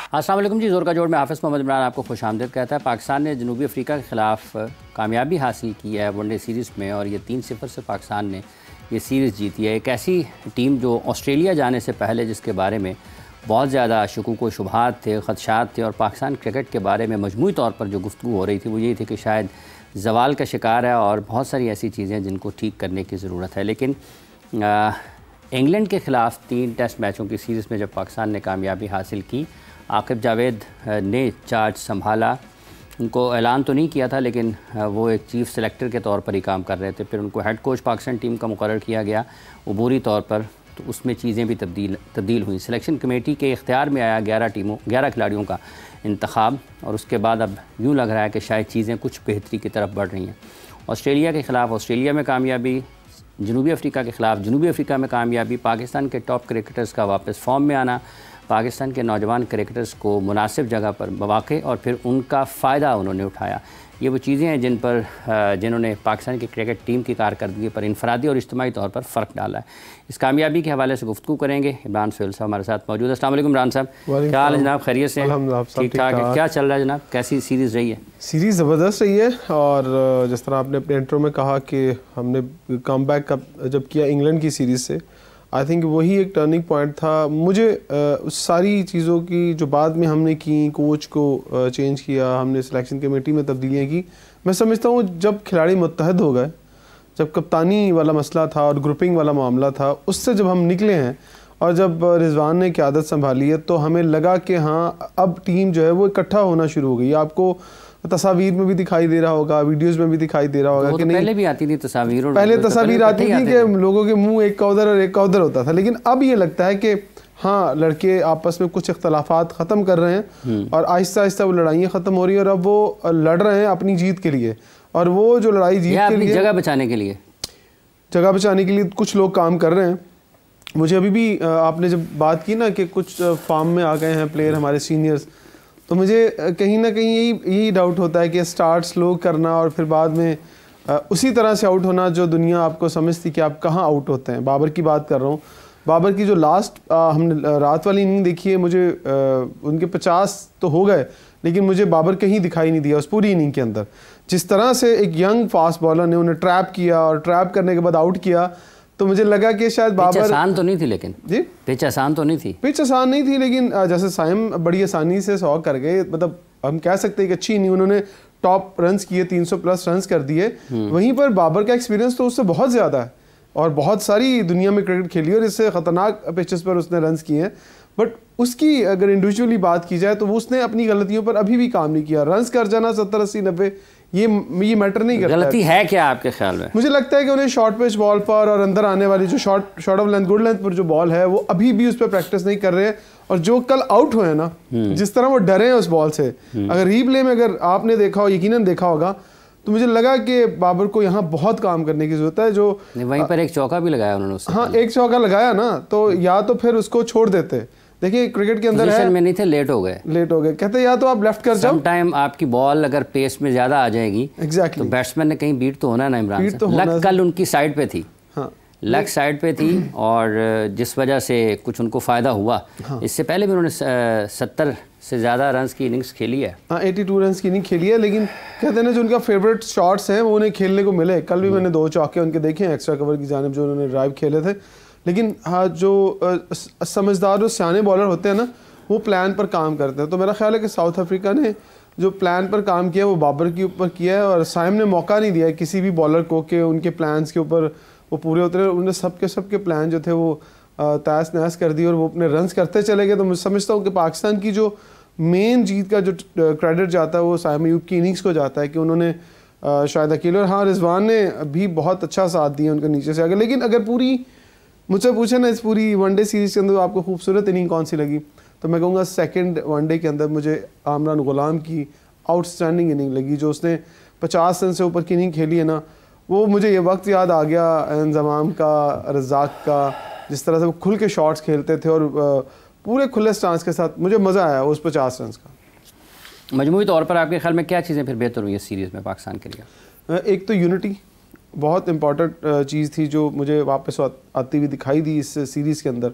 अस्सलाम वालेकुम जी, ज़ोर का जोड़ में हाफ़िज़ मोहम्मद इमरान आपको खुशामदीद कहता है। पाकिस्तान ने जनूबी अफ्रीका के ख़िलाफ़ कामयाबी हासिल की है वनडे सीरीज़ में और ये 3-0 से पाकिस्तान ने ये सीरीज़ जीती है। एक ऐसी टीम जो ऑस्ट्रेलिया जाने से पहले जिसके बारे में बहुत ज़्यादा शुकूक व शुबहात थे, ख़दशात थे और पाकिस्तान क्रिकेट के बारे में मजमूई तौर पर जो गुफ्तगू हो रही थी वो यही थी कि शायद ज़वाल का शिकार है और बहुत सारी ऐसी चीज़ें जिनको ठीक करने की ज़रूरत है। लेकिन इंग्लैंड के ख़िलाफ़ 3 टेस्ट मैचों की सीरीज़ में जब पाकिस्तान ने कामयाबी हासिल की, आकिब जावेद ने चार्ज संभाला। उनको ऐलान तो नहीं किया था लेकिन वो एक चीफ़ सेलेक्टर के तौर पर ही काम कर रहे थे। फिर उनको हेड कोच पाकिस्तान टीम का मुकर्रर किया गया अबूरी तौर पर, तो उसमें चीज़ें भी तब्दील हुई। सिलेक्शन कमेटी के इख्तियार में आया 11 खिलाड़ियों का इंतखाब और उसके बाद अब यूँ लग रहा है कि शायद चीज़ें कुछ बेहतरी की तरफ बढ़ रही हैं। ऑस्ट्रेलिया के ख़िलाफ़ ऑस्ट्रेलिया में कामयाबी, जनूबी अफ्रीका के ख़िलाफ़ जनूबी अफ्रीका में कामयाबी, पाकिस्तान के टॉप क्रिकेटर्स का वापस फॉर्म में आना, पाकिस्तान के नौजवान क्रिकेटर्स को मुनासिब जगह पर मौक़े और फिर उनका फ़ायदा उन्होंने उठाया। ये वो चीज़ें हैं जिन्होंने पाकिस्तान की क्रिकेट टीम की कारकर्दगी पर इनफरादी और इज्तिमाई तौर पर फ़र्क डाला है। इस कामयाबी के हवाले से गुफ्तगू करेंगे। इमरान सोहेल साहब हमारे साथ मौजूद है। अस्सलाम वालेकुम इमरान साहब, क्या हाल है जनाब? खैरियत से? ठीक ठाक है। क्या चल रहा है जनाब? कैसी सीरीज़ रही है? सीरीज़ ज़बरदस्त रही है और जिस तरह आपने अपने इंट्रो में कहा कि हमने कम बैक जब किया इंग्लैंड की सीरीज़ से, आई थिंक वही एक टर्निंग पॉइंट था। मुझे उस सारी चीज़ों की जो बाद में हमने की, कोच को चेंज किया, हमने सिलेक्शन कमेटी में तब्दीलियाँ की, मैं समझता हूँ जब खिलाड़ी मुत्तहद हो गए, जब कप्तानी वाला मसला था और ग्रुपिंग वाला मामला था, उससे जब हम निकले हैं और जब रिजवान ने क़यादत संभाली है तो हमें लगा कि हाँ अब टीम जो है वो इकट्ठा होना शुरू हो गई। आपको तस्वीर में भी दिखाई दे रहा होगा, वीडियोस में भी दिखाई दे रहा होगा कि नहीं, पहले भी आती थी तस्वीर, पहले तस्वीर आती थी कि लोगों के मुंह एक का उधर और एक का उधर होता था। लेकिन अब ये लगता है कि हाँ लड़के आपस में कुछ इख्तलाफात ख़त्म कर रहे हैं और आहिस्ता आहिस्ता वो लड़ाइयाँ ख़त्म हो रही है और अब वो लड़ रहे हैं अपनी जीत के लिए। और वो जो लड़ाई जीत के लिए, जगह बचाने के लिए कुछ लोग काम कर रहे हैं। मुझे अभी भी आपने जब बात की ना कि कुछ फार्म में आ गए हैं प्लेयर हमारे सीनियर्स, तो मुझे कहीं ना कहीं यही डाउट होता है कि स्टार्ट स्लो करना और फिर बाद में उसी तरह से आउट होना जो दुनिया आपको समझती कि आप कहाँ आउट होते हैं। बाबर की बात कर रहा हूँ, बाबर की जो लास्ट हमने रात वाली इनिंग देखी है, मुझे उनके 50 तो हो गए लेकिन मुझे बाबर कहीं दिखाई नहीं दिया उस पूरी इनिंग के अंदर। जिस तरह से एक यंग फास्ट बॉलर ने उन्हें ट्रैप किया और ट्रैप करने के बाद आउट किया, तो मुझे लगा कि शायद बाबर आसान तो नहीं थी, लेकिन जी पिच आसान तो नहीं थी, पिच आसान नहीं थी लेकिन जैसे साइम बड़ी आसानी से 100 कर गए, मतलब हम कह सकते हैं कि अच्छी नहीं, उन्होंने टॉप रन्स किए, 300 प्लस रन्स कर दिए। वहीं पर बाबर का एक्सपीरियंस तो उससे बहुत ज़्यादा है और बहुत सारी दुनिया में क्रिकेट खेली और इससे ख़तरनाक पिचेस पर उसने रन्स किए हैं। बट उसकी अगर इंडिविजुअली बात की जाए तो वो उसने अपनी गलतियों पर अभी भी काम नहीं किया। रन्स कर जाना 70, 80, 90 ये मैटर नहीं करता। गलती है क्या आपके ख्याल में? मुझे लगता है कि उन्हें शॉर्ट पिच बॉल पर और अंदर आने वाली जो short of length, good length पर जो बॉल है वो अभी भी उस पर प्रैक्टिस नहीं कर रहे हैं। और जो कल आउट हुए ना, जिस तरह वो डरे हैं उस बॉल से, अगर रीप्ले में अगर आपने देखा हो, यकीनन देखा होगा, तो मुझे लगा कि बाबर को यहाँ बहुत काम करने की जरूरत है। जो वहीं पर एक चौका भी लगाया उन्होंने, हाँ एक चौका लगाया ना, तो या तो फिर उसको छोड़ देते। देखिए क्रिकेट के अंदर है, में नहीं थे, लेट हो गए कहते या तो आप लेफ्ट कर जाओ, टाइम आपकी बॉल अगर पेस में ज्यादा आ जाएगी तो बैट्समैन ने कहीं बीट तो होना ना इमरान से। लक कल उनकी साइड पे थी, लक साइड पे थी और जिस वजह से कुछ उनको फ़ायदा हुआ। इससे पहले भी उन्होंने 70 से ज़्यादा रन्स की इनिंग्स खेली है। 82 रन्स की इनिंग खेली है, लेकिन कहते हैं ना जो उनका फेवरेट शॉट्स हैं वो उन्हें खेलने को मिले। कल भी मैंने 2 चौके उनके देखे हैं एक्स्ट्रा कवर की जानिब जो उन्होंने ड्राइव खेले थे। लेकिन हाँ जो समझदार और सियाने बॉलर होते हैं ना, वो प्लान पर काम करते हैं। तो मेरा ख्याल है कि साउथ अफ्रीका ने जो प्लान पर काम किया वो बाबर के ऊपर किया है और साइम ने मौका नहीं दिया किसी भी बॉलर को कि उनके प्लान्स के ऊपर वो पूरे उतरे। उन्होंने सबके प्लान जो थे वो तहस नहस कर दिए और वो अपने रन्स करते चले गए। तो मैं समझता हूँ कि पाकिस्तान की जो मेन जीत का जो क्रेडिट जाता है वो साइम अयूब की इनिंग्स को जाता है कि उन्होंने शायद अकेले, और हाँ रिजवान ने भी बहुत अच्छा साथ दिया उनके नीचे से आगे। लेकिन अगर पूरी मुझसे पूछे ना इस पूरी वनडे सीरीज़ के अंदर आपको खूबसूरत इनिंग कौन सी लगी, तो मैं कहूँगा सेकंड वनडे के अंदर मुझे आमरान गुलाम की आउटस्टैंडिंग इनिंग लगी। जो उसने 50 रन से ऊपर की इनिंग खेली है ना, वो मुझे ये वक्त याद आ गया इंजमाम का, रज़ाक का, जिस तरह से वो खुल के शॉट्स खेलते थे और पूरे खुले स्टांस के साथ। मुझे मज़ा आया उस 50 रन का। मजमूई तौर पर आपके ख्याल में क्या चीज़ें फिर बेहतर हुई इस सीरीज़ में पाकिस्तान के लिए? एक तो यूनिटी बहुत इम्पॉर्टेंट चीज़ थी जो मुझे वापस आती हुई दिखाई दी इस सीरीज़ के अंदर,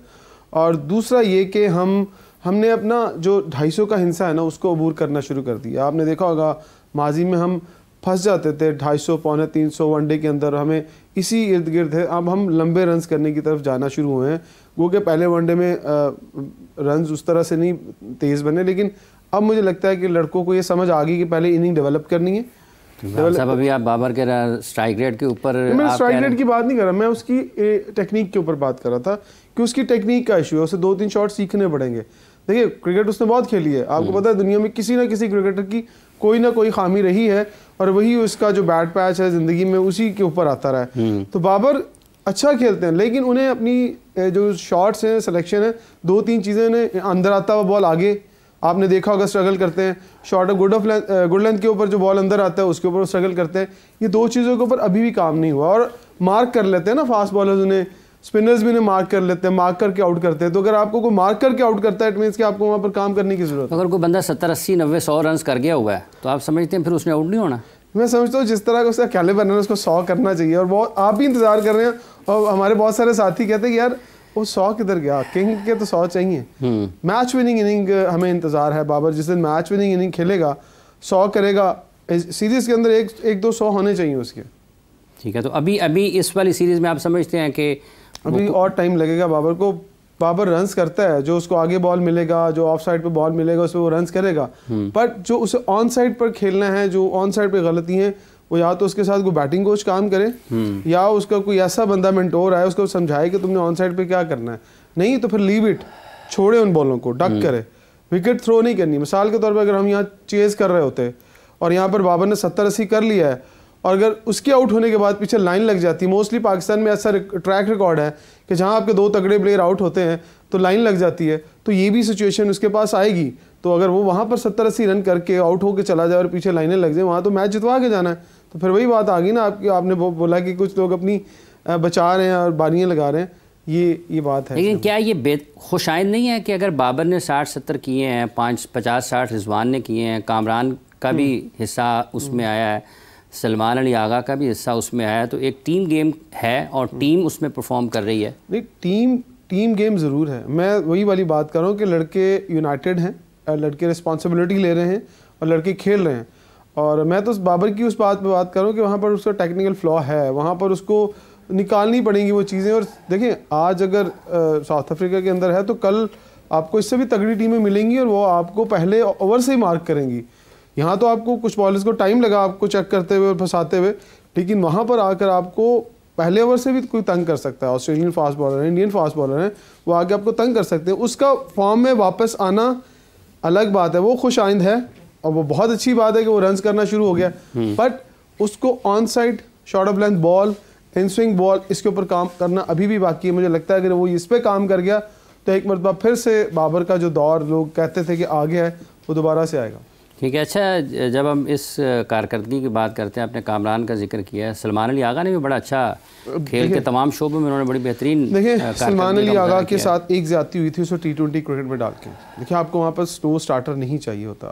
और दूसरा ये कि हम हमने अपना जो 250 का हिस्सा है ना उसको अबूर करना शुरू कर दिया। आपने देखा होगा माजी में हम फंस जाते थे 250 पौने 300 वनडे के अंदर, हमें इसी इर्द गिर्द है। अब हम लंबे रन्स करने की तरफ जाना शुरू हुए हैं। वो कि पहले वनडे में रन्स उस तरह से नहीं तेज़ बने, लेकिन अब मुझे लगता है कि लड़कों को ये समझ आ गई कि पहले इनिंग डेवलप करनी है। सब अभी आप बाबर के स्ट्राइक रेट के ऊपर, मैं स्ट्राइक रेट की बात नहीं कर रहा, मैं उसकी टेक्निक के ऊपर बात कर रहा था कि उसकी टेक्निक का इशू है, उसे 2-3 शॉट सीखने पड़ेंगे। देखिए क्रिकेट उसने बहुत खेली है, आपको पता है दुनिया में किसी ना किसी क्रिकेटर की कोई ना कोई खामी रही है और वही उसका जो बैड पैच है ज़िंदगी में उसी के ऊपर आता रहा है। तो बाबर अच्छा खेलते हैं, लेकिन उन्हें अपनी जो शॉट्स हैं, सिलेक्शन है, 2-3 चीज़ें ने अंदर आता हुआ बॉल आगे आपने देखा होगा स्ट्रगल करते हैं। शॉर्ट ऑफ गुड लेंथ के ऊपर जो बॉल अंदर आता है उसके ऊपर स्ट्रगल करते हैं। ये 2 चीज़ों के ऊपर अभी भी काम नहीं हुआ और मार्क कर लेते हैं ना फास्ट बॉलर्स, उन्हें स्पिनर्स भी उन्हें मार्क कर लेते हैं, मार्क करके आउट करते हैं। तो अगर आपको कोई मार्क करके आउट करता है इट मीन्स कि आपको वहाँ पर काम करने की जरूरत है। अगर कोई बंदा 70, 80, 90, 100 रन कर गया हुआ है तो आप समझते हैं फिर उसने आउट नहीं होना? मैं समझता हूँ जिस तरह का उसका कैलिबर है उसको 100 करना चाहिए और बहुत आप भी इंतजार कर रहे हैं और हमारे बहुत सारे साथी कहते हैं कि यार वो 100 किधर गया, किंग के तो 100 चाहिए। मैच विनिंग इनिंग हमें इंतजार है। बाबर जिस दिन मैच विनिंग इनिंग खेलेगा 100 करेगा, सीरीज के अंदर एक 2 100 होने चाहिए उसके। ठीक है, तो अभी इस वाली सीरीज में आप समझते हैं कि अभी और टाइम लगेगा बाबर को। बाबर रन्स करता है, जो उसको आगे बॉल मिलेगा, जो ऑफ साइड पे बॉल मिलेगा उस पर वो रन्स करेगा, बट जो उसे ऑन साइड पर खेलना है, जो ऑन साइड पे गलती है वो या तो उसके साथ कोई बैटिंग कोच काम करे या उसका कोई ऐसा बंदा मेंटोर आए उसको समझाए कि तुमने ऑन साइड पे क्या करना है। नहीं तो फिर लीव इट, छोड़े उन बॉलों को, डक करे, विकेट थ्रो नहीं करनी। मिसाल के तौर पर अगर हम यहाँ चेज कर रहे होते और यहाँ पर बाबर ने 70-80 कर लिया है और अगर उसके आउट होने के बाद पीछे लाइन लग जाती, मोस्टली पाकिस्तान में ऐसा ट्रैक रिकॉर्ड है कि जहाँ आपके 2 तगड़े प्लेयर आउट होते हैं तो लाइन लग जाती है, तो ये भी सिचुएशन उसके पास आएगी। तो अगर वो वहाँ पर 70-80 रन करके आउट होकर चला जाए और पीछे लाइनें लग जाए, वहाँ तो मैच जितवा के जाना है। तो फिर वही बात आ गई ना आपकी, आपने बोला कि कुछ लोग अपनी बचा रहे हैं और बारियाँ लगा रहे हैं, ये बात है। लेकिन क्या ये खुशाइंद नहीं है कि अगर बाबर ने 60-70 किए हैं, 50-60 रिजवान ने किए हैं, कामरान का भी हिस्सा उसमें आया है, सलमान अली आगा का भी हिस्सा उसमें आया है, तो एक टीम गेम है और टीम उसमें परफॉर्म कर रही है। नहीं, टीम गेम ज़रूर है। मैं वही वाली बात कर रहा हूँ कि लड़के यूनाइटेड हैं, लड़के रिस्पॉन्सिबिलिटी ले रहे हैं और लड़के खेल रहे हैं। और मैं तो बाबर की उस बात पे बात कर रहा हूँ कि वहाँ पर उसका टेक्निकल फ्लॉ है, वहाँ पर उसको निकालनी पड़ेंगी वो चीज़ें। और देखिए आज अगर साउथ अफ्रीका के अंदर है तो कल आपको इससे भी तगड़ी टीमें मिलेंगी और वो आपको पहले ओवर से ही मार्क करेंगी। यहाँ तो आपको कुछ बॉलर्स को टाइम लगा आपको चेक करते हुए और फंसाते हुए, लेकिन वहाँ पर आकर आपको पहले ओवर से भी कोई तंग कर सकता है। ऑस्ट्रेलियन फास्ट बॉलर हैं, इंडियन फास्ट बॉलर हैं, वो आके आपको तंग कर सकते हैं। उसका फॉर्म में वापस आना अलग बात है, वो खुश आइंद है और वो बहुत अच्छी बात है कि वो रन्स करना शुरू हो गया, बट उसको on side short of length ball, in swing ball, इसके ऊपर काम करना अभी भी बाकी है। मुझे लगता है अगर वो इस पे काम कर गया तो एक मरतबा फिर से बाबर का जो दौर लोग कहते थे कि आ गया है वो दोबारा से आएगा। ठीक है। अच्छा, जब हम इस कारकर्दगी की बात करते हैं, आपने कामरान का जिक्र किया है, सलमान अली आगा ने भी बड़ा अच्छा खेल के तमाम शोबों में उन्होंने बड़ी बेहतरीन। देखिए सलमान अली आगा के साथ एक ज्यादती हुई थी, उसको T20 क्रिकेट में डाल के। देखिए आपको वहाँ पर स्लो स्टार्टर नहीं चाहिए होता,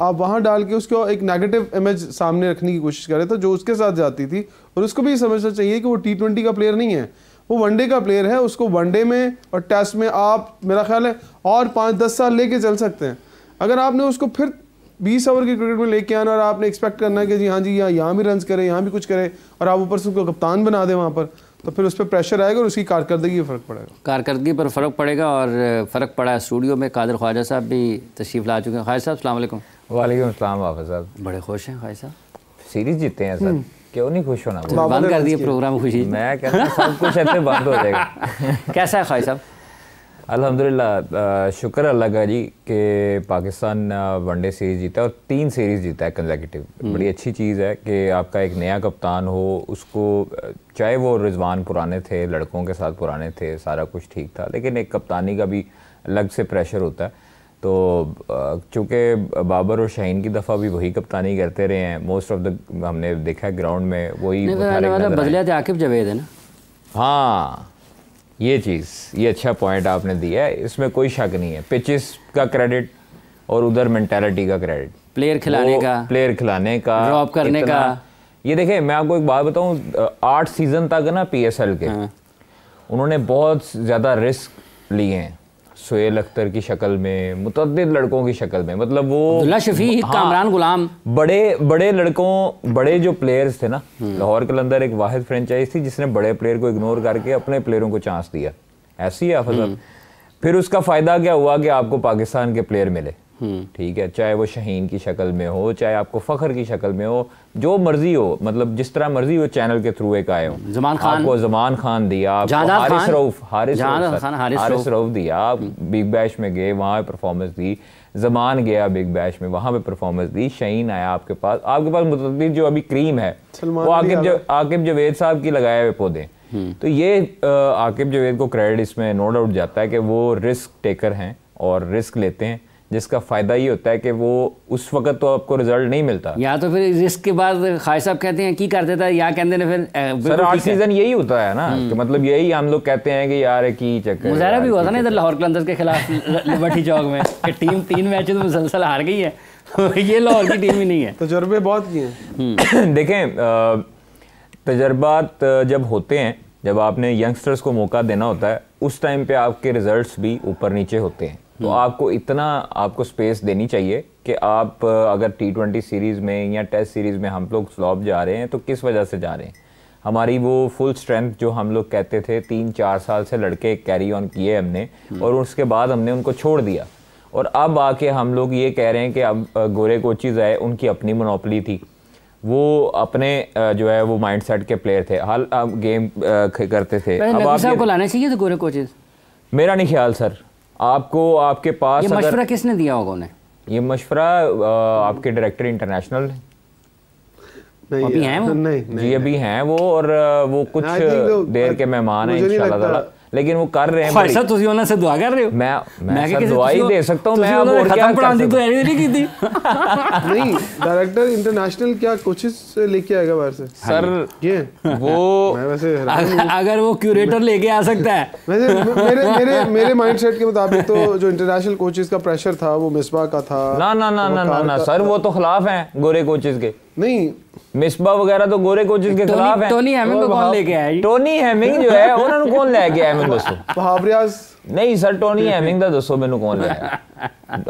आप वहाँ डाल के उसको एक नेगेटिव इमेज सामने रखने की कोशिश कर रहे थे जो उसके साथ जाती थी। और उसको भी समझना चाहिए कि वो T20 का प्लेयर नहीं है, वो वनडे का प्लेयर है। उसको वनडे में और टेस्ट में आप मेरा ख्याल है और 5-10 साल लेके चल सकते हैं। अगर आपने उसको फिर 20 ओवर की क्रिकेट में लेके आना और आपने एक्सपेक्ट करना है कि जी हाँ जी यहाँ भी रन्स करे, यहाँ भी कुछ करे और आप ऊपर से उसको कप्तान बना दें वहाँ पर, तो फिर उस पर प्रेशर आएगा और उसकी कारकर्दगी पर फ़र्क पड़ेगा। कारकर्दगी पर फ़र्क पड़ेगा और फ़र्क पड़ा है। स्टूडियो में कादिर ख्वाजा साहब भी तशरीफ़ ला चुके हैं। ख्वाजा साहब अस्सलाम वालेकुम। वालेकुम अस्सलाम हाफ़िज़ साहब। बड़े खुश हैं ख्वाजा साहब? सीरीज जीते हैं सर, क्यों नहीं खुश होना? बंद कर दिए प्रोग्राम खुशी। मैं कहता हूँ सब कुछ ऐसे बंद हो जाएगा। कैसा है ख्वाजा साहब? अल्हम्दुलिल्लाह, शुक्र अल्लाह का जी कि पाकिस्तान वनडे सीरीज़ जीता और 3 सीरीज़ जीता है कंसेक्यूटिव। बड़ी अच्छी चीज़ है कि आपका एक नया कप्तान हो, उसको चाहे वो रिजवान पुराने थे, लड़कों के साथ पुराने थे, सारा कुछ ठीक था, लेकिन एक कप्तानी का भी अलग से प्रेशर होता है। तो चूँकि बाबर और शाहीन की दफ़ा भी वही कप्तानी करते रहे हैं, मोस्ट ऑफ द हमने देखा है ग्राउंड में वही बदलिया थे आकिब जावेद है ना। हाँ, ये चीज़, ये अच्छा पॉइंट आपने दिया है, इसमें कोई शक नहीं है। पिचेस का क्रेडिट और उधर मेंटालिटी का क्रेडिट, प्लेयर खिलाने का, ड्रॉप करने का। ये देखें, मैं आपको एक बात बताऊं, 8 सीज़न तक ना PSL के उन्होंने बहुत ज़्यादा रिस्क लिए हैं। सुहेल अख्तर की शक्ल में, मुतअद्दिद लड़कों की शक्ल में, मतलब वो अब्दुल्ला शफीक, हाँ, कामरान गुलाम, बड़े लड़कों, बड़े जो प्लेयर्स थे ना, लाहौर कलंदर एक वाहिद फ्रेंचाइज थी जिसने बड़े प्लेयर को इग्नोर करके अपने प्लेयरों को चांस दिया। ऐसी है फजल। फिर उसका फ़ायदा क्या हुआ कि आपको पाकिस्तान के प्लेयर मिले, ठीक है, चाहे वो शाहीन की शक्ल में हो, चाहे आपको फ़खर की शक्ल में हो, जो मर्जी हो, मतलब जिस तरह मर्जी वो चैनल के थ्रू एक आए हो। ज़मान खान, आपको ज़मान खान दिया, हारिस रऊफ दिया, आप बिग बैश में गए, वहाँ परफॉर्मेंस दी, ज़मान गया बिग बैश में, वहाँ पे परफॉर्मेंस दी, शाहीन आया आपके पास मुतअद्दिद जो अभी क्रीम है वो आकिब जवेद साहब की लगाए हुए पौधे। तो ये आकिब जवेद को क्रेडिट इसमें नो डाउट जाता है कि वो रिस्क टेकर हैं और रिस्क लेते हैं, जिसका फ़ायदा ये होता है कि वो उस वक्त तो आपको रिजल्ट नहीं मिलता। या तो फिर रिस्क के बाद खाई साहब कहते हैं की कर देता है, या कहते हैं फिर सर 8 सीजन यही होता है ना, कि मतलब यही हम लोग कहते हैं कि यार की चक्कर। मुजाहरा भी हुआ था ना इधर लाहौर कलंदर्स के खिलाफ लिबर्टी चौक में कि टीम 3 मैचेस में मुसलसल हार गई है। ये लाहौर की टीम ही नहीं है। तजर्बे बहुत किए हैं। देखें, तजर्बात जब होते हैं, जब आपने यंगस्टर्स को मौका देना होता है, उस टाइम पे आपके रिजल्ट्स भी ऊपर नीचे होते हैं। तो आपको स्पेस देनी चाहिए कि आप अगर T20 सीरीज़ में या टेस्ट सीरीज़ में हम लोग फ्लॉप जा रहे हैं तो किस वजह से जा रहे हैं। हमारी वो फुल स्ट्रेंथ जो हम लोग कहते थे 3-4 साल से लड़के कैरी ऑन किए हमने, और उसके बाद हमने उनको छोड़ दिया, और अब आके हम लोग ये कह रहे हैं कि अब गोरे कोचेज़ आए, उनकी अपनी मोनोपोली थी, वो अपने जो है वो माइंडसेट के प्लेयर थे, हाल अब गेम करते थे। अब आपको लाने चाहिए थे गोरे कोचेज़? मेरा नहीं ख्याल सर। आपको आपके पास ये मशवरा किसने दिया होगा उन्हें? ये मशवरा आपके डायरेक्टर इंटरनेशनल अभी हैं वो? नहीं, जी अभी हैं वो, और वो कुछ देर के मेहमान हैं इंशाल्लाह, लेकिन वो कर रहे हैं। भाई साहब तुसी उन्होंने से दुआ कर रहे हो? मैं सर दुआ ही दे सकता हूं। मैं और क्या पढ़ा दी तो ऐसे नहीं की थी। नहीं, डायरेक्टर इंटरनेशनल क्या कोचेस लेके आएगा बाहर से सर? ये वो मैं वैसे अगर वो क्यूरेटर लेके आ सकता है वैसे मेरे माइंडसेट के मुताबिक तो जो इंटरनेशनल कोचेस का प्रेशर था वो मिसबा का था। ना सर, वो तो खिलाफ हैं गोरे कोचेस के। नहीं, मिसबा वगैरह तो गोरे कोचेस के खिलाफ हैं। टोनी हेमिंग को कौन लेके आया? टोनी हेमिंग जो है उन्होंने कौन लेके आया? मैं दोस्तों वहाब रियाज नहीं सर, टोनी हेमिंग दा दोस्तों मैंने कौन लाया?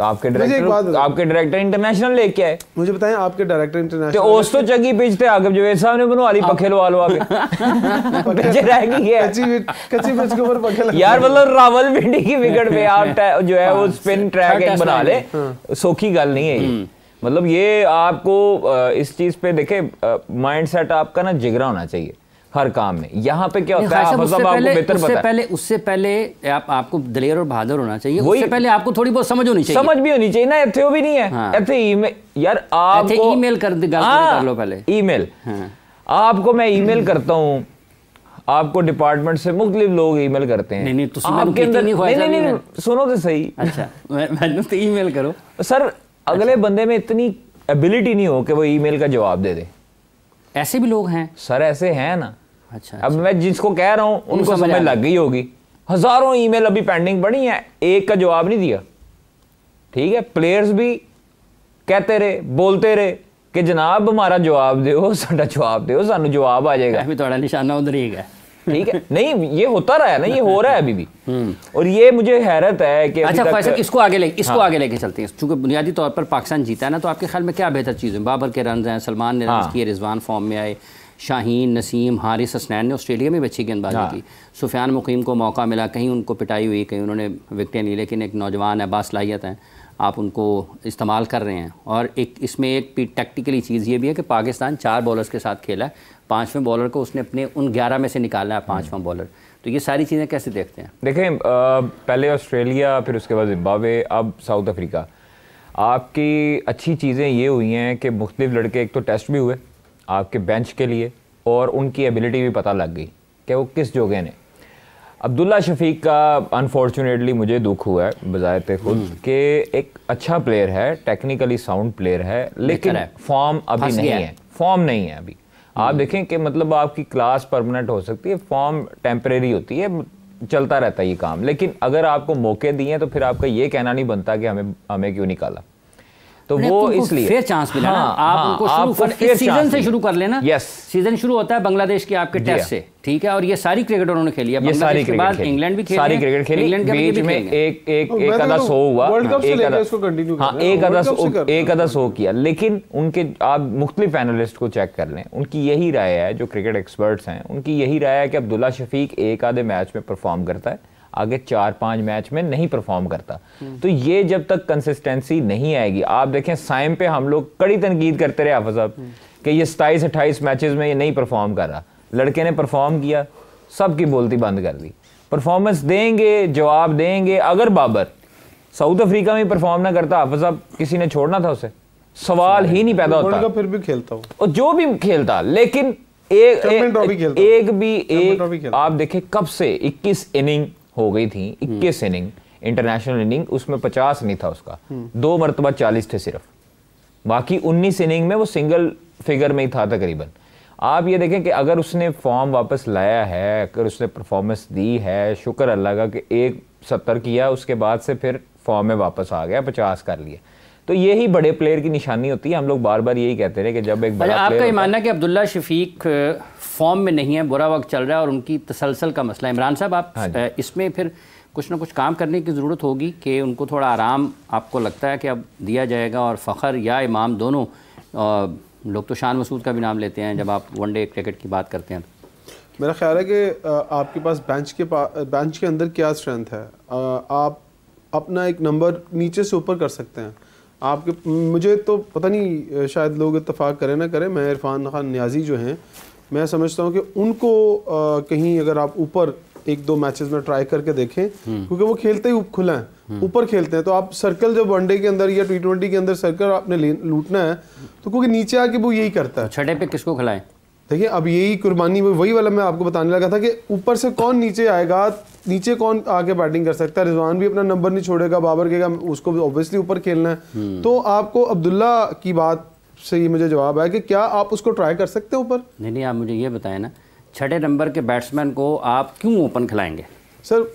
आपके डायरेक्टर इंटरनेशनल लेके आए। मुझे बताएं, आपके डायरेक्टर इंटरनेशनल तो ओस तो चंगी पिच थे, आकिब जवेद साहब ने बनवा ली पखे लवा लो आगे बचे रह गई है कच्ची पिच के ऊपर पखे लगा यार। मतलब रावलपिंडी की विकेट पे आप जो है वो स्पिन ट्रैक एक बना ले, सौखी गल नहीं है ये। मतलब ये आपको इस चीज पे देखे, माइंडसेट आपका ना जिगरा होना चाहिए हर काम में। यहाँ पे क्या होता है, मतलब आपको बेहतर पता है। उससे पहले आपको दलेर और बहादुर होना चाहिए। उससे पहले आपको थोड़ी बहुत समझ होनी चाहिए। समझ भी होनी चाहिए ना, इतने भी नहीं है। हाँ। यार आपको ईमेल कर लो पहले। ईमेल आपको मैं ईमेल करता हूँ, आपको डिपार्टमेंट से मुख्तलिफ लोग ईमेल करते हैं। नहीं, आपके अंदर नहीं, सुनो तो सही। अच्छा, मैंने तो ईमेल करो सर। अगले बंदे में इतनी एबिलिटी नहीं हो कि वो ईमेल का जवाब दे दे। ऐसे भी लोग हैं सर, ऐसे हैं ना। अच्छा, अब मैं जिसको कह रहा हूँ उनको समझ लग गई होगी। हजारों ईमेल अभी पेंडिंग पड़ी हैं, एक का जवाब नहीं दिया। ठीक है, प्लेयर्स भी कहते रहे, बोलते रहे कि जनाब हमारा जवाब दो, साडा जवाब दो, सानू जवाब आ जाएगा। अभी थोड़ा निशाना उधर ही है। ठीक है, नहीं ये होता रहा है ना, ये हो रहा है अभी भी। और ये मुझे हैरत है कि अच्छा फैसल, इसको आगे लेके चलते हैं। चूंकि बुनियादी तौर पर पाकिस्तान जीता है ना, तो आपके ख्याल में क्या बेहतर चीज़ है? बाबर के रन हैं, सलमान ने रन किए, रिजवान फॉर्म में आए, शाहीन, नसीम, हारिस, हसनैन ने ऑस्ट्रेलिया में भी अच्छी गेंदबाजी की, सुफियान मुकीम को मौका मिला, कहीं उनको पिटाई हुई, कहीं उन्होंने विकटें ली, लेकिन एक नौजवान है, बासलाहियत है, आप उनको इस्तेमाल कर रहे हैं। और एक इसमें एक टैक्टिकली चीज़ ये भी है कि पाकिस्तान 4 बॉलर्स के साथ खेला है, 5वें बॉलर को उसने अपने उन 11 में से निकाला है 5वां बॉलर। तो ये सारी चीज़ें कैसे देखते हैं? देखें, पहले ऑस्ट्रेलिया, फिर उसके बाद जिम्बाब्वे, अब साउथ अफ्रीका। आपकी अच्छी चीज़ें ये हुई हैं कि मुख्तलिफ लड़के एक तो टेस्ट भी हुए आपके बेंच के लिए, और उनकी एबिलिटी भी पता लग गई कि वो किस जोगे ने। अब्दुल्ला शफीक का अनफॉर्चुनेटली मुझे दुख हुआ है बजाते खुद कि एक अच्छा प्लेयर है, टेक्निकली साउंड प्लेयर है, लेकिन फॉर्म अभी नहीं है। फॉर्म नहीं है अभी। आप देखें कि मतलब आपकी क्लास परमानेंट हो सकती है, फॉर्म टेम्परेरी होती है, चलता रहता है ये काम। लेकिन अगर आपको मौके दिए तो फिर आपका ये कहना नहीं बनता कि हमें क्यों निकाला। तो वो इसलिए फिर चांस मिला ना, आप उनको शुरू सीजन से शुरू कर लेना। यस, सीजन शुरू होता है बांग्लादेश के आपके टेस्ट से, ठीक है, और ये सारी क्रिकेट उन्होंने खेली है, बांग्लादेश के बाद इंग्लैंड भी खेली, सारी क्रिकेट खेली, इंग्लैंड के बीच में एक आधा 100 हुआ, एक आधा 100 किया, लेकिन उनके आप मुख्तलिफ एनालिस्ट को चेक कर लें, उनकी यही राय है, जो क्रिकेट एक्सपर्ट्स हैं उनकी यही राय है कि अब्दुल्ला शफीक एक आधे मैच में परफॉर्म करता है, आगे 4-5 मैच में नहीं परफॉर्म करता। तो ये जब तक कंसिस्टेंसी नहीं आएगी, आप देखें साइम पे हम लोग कड़ी तनकीद करते रहे हाफिज साहब कि ये 27-28 मैचेस में ये नहीं परफॉर्म कर रहा, लड़के ने परफॉर्म किया, सबकी बोलती बंद कर दी, परफॉर्मेंस देंगे, जवाब देंगे। अगर बाबर साउथ अफ्रीका में परफॉर्म ना करता हाफिज साहब, किसी ने छोड़ना था उसे, सवाल ही नहीं पैदा होता, फिर भी खेलता हूं और जो भी खेलता, लेकिन एक आप देखें कब से 21 इनिंग हो गई थी, 21 इनिंग इंटरनेशनल इनिंग, उसमें 50 नहीं था उसका, 2 मरतबा 40 थे सिर्फ, बाकी 19 इनिंग में वो सिंगल फिगर में ही था तकरीबन। आप ये देखें कि अगर उसने फॉर्म वापस लाया है, अगर उसने परफॉर्मेंस दी है, शुक्र अल्लाह का कि 170 किया, उसके बाद से फिर फॉर्म में वापस आ गया, 50 कर लिया। तो यही बड़े प्लेयर की निशानी होती है। हम लोग बार बार यही कहते रहे कि जब एक बड़ा आपका ये मानना है कि अब्दुल्ला शफीक फॉर्म में नहीं है, बुरा वक्त चल रहा है और उनकी तसलसल का मसला है। इमरान साहब, आप इसमें फिर कुछ ना कुछ काम करने की ज़रूरत होगी कि उनको थोड़ा आराम आपको लगता है कि अब दिया जाएगा, और फ़खर या इमाम दोनों, लोग तो शान मसूद का भी नाम लेते हैं जब आप वनडे क्रिकेट की बात करते हैं। मेरा ख्याल है कि आपके पास बेंच के अंदर क्या स्ट्रेंथ है, आप अपना एक नंबर नीचे से ऊपर कर सकते हैं। आपके मुझे तो पता नहीं, शायद लोग इत्तेफाक करें ना करें, मैं इरफान खान नियाजी जो हैं, मैं समझता हूँ कि उनको कहीं अगर आप ऊपर 1-2 मैचेस में ट्राई करके देखें, क्योंकि वो खेलते ही खुला है, ऊपर खेलते हैं, तो आप सर्कल जब वनडे के अंदर या T20 के अंदर सर्कल आपने लूटना है, तो क्योंकि नीचे आके वो यही करता है। छठे पे किसको खिलाएं? देखिए अब यही कुर्बानी, वही वाला मैं आपको बताने लगा था कि ऊपर से कौन नीचे आएगा, नीचे कौन आके बैटिंग कर सकता है। रिजवान भी अपना नंबर नहीं छोड़ेगा, बाबर कहेगा उसको उसको ऊपर खेलना है। तो आपको अब्दुल्ला की बात से ये मुझे जवाब है कि क्या आप उसको ट्राई कर सकते हैं ऊपर? नहीं, आप मुझे ये बताएं ना, छठे नंबर के बैट्समैन को आप क्यों ओपन खिलाएंगे? सर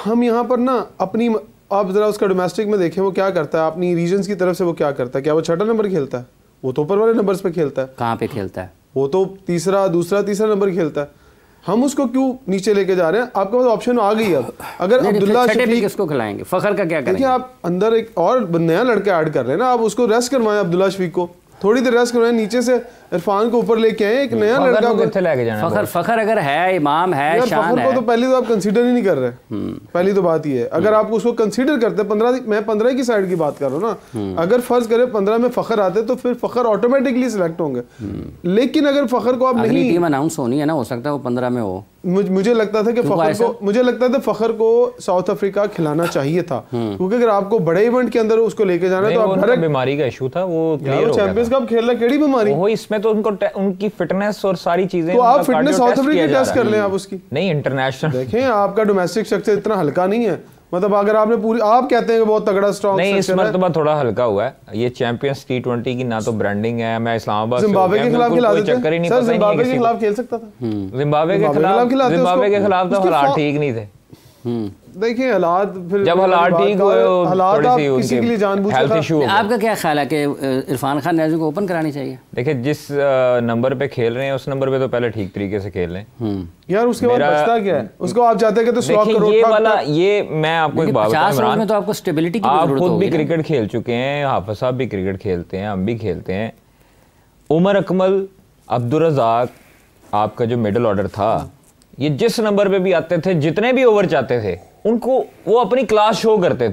हम यहाँ पर ना अपनी, आप ज़रा उसका डोमेस्टिक में देखें वो क्या करता है, अपनी रीजन्स की तरफ से वो क्या करता है। क्या वो छठा नंबर खेलता है? वो तो ऊपर वाले नंबर्स पे खेलता है। कहाँ पे खेलता है? वो तो तीसरा नंबर खेलता है। हम उसको क्यों नीचे लेके जा रहे हैं? आपके पास ऑप्शन आ गई अब। अगर अब्दुल्ला शफीक, किसको खिलाएंगे? फखर का क्या करेंगे? देखिए आप अंदर एक और नया लड़का ऐड कर रहे हैं ना, आप उसको रेस्ट करवाएं, अब्दुल्ला शफीक को थोड़ी देर रेस्ट करवाएं, नीचे से इरफान को ऊपर लेके आए, एक नया लड़का को लेके जाना। फखर अगर है, इमाम है, शान है, को तो पहले तो आप कंसीडर ही नहीं कर रहे। पहली तो बात ये है, अगर आप उसको कंसीडर करते, 15 की साइड की बात कर रहा हूँ ना, अगर फर्ज करें 15 में फखर आते तो फिर फखर ऑटोमेटिकली सिलेक्ट होंगे। लेकिन अगर फखर को आप नहीं, टीम अनाउंस होनी है ना, हो सकता है वो 15 में हो। मुझे लगता था कि फखर को साउथ अफ्रीका खिलाना चाहिए था, क्योंकि अगर आपको बड़े इवेंट के अंदर उसको लेके जाना है तो आप डायरेक्ट, बीमारी का इशू था वो चैंपियंस कप खेल रहा, केड़ी बीमारी वो, इसमें तो उनकी फिटनेस और सारी चीजें, तो आप फिटनेस साउथ अफ्रीका टेस्ट कर लें आप उसकी। नहीं, इंटरनेशनल देखें, आपका डोमेस्टिक स्ट्रक्चर इतना हल्का नहीं है, मतलब अगर आपने पूरी, आप कहते हैं कि बहुत तगड़ा स्ट्रॉन्ग नहीं, इस मरतबा थोड़ा हल्का हुआ है। ये चैंपियंस T20 की ना तो ब्रांडिंग है, मैं इस्लामाबाद जिम्बाब्वे के खिलाफ खिला देते चक्कर ही नहीं, सर जिम्बाब्वे के खिलाफ खेल सकता था, जिम्बाब्वे के खिलाफ तो हालात ठीक नहीं थे। देखिए हालात, फिर जब हालात ठीक हुए, हालात आप किसी के लिए जानबूझ कर, आपका क्या ख्याल है कि इरफान खान नियाज़ी को ओपन करानी चाहिए? देखिए जिस नंबर पे खेल रहे हैं उस नंबर पे तो पहले ठीक तरीके से खेल लें यार, उसके बाद बचता क्या है? उसको आप चाहते हैं कि तो स्लॉक करो। ये वाला, ये मैं आपको एक बात बताऊं इमरान, में तो आपको स्टेबिलिटी की आप जरूरत खुद होगी। भी क्रिकेट खेल चुके हैं, हाफिज साहब भी क्रिकेट खेलते हैं, हम भी खेलते हैं। उमर अकमल, अब्दुल रज़ाक, आपका जो मिडिल ऑर्डर था, ये जिस नंबर पे भी आते थे, जितने भी ओवर चाहते थे, उनको वो अपनी क्लास शो करते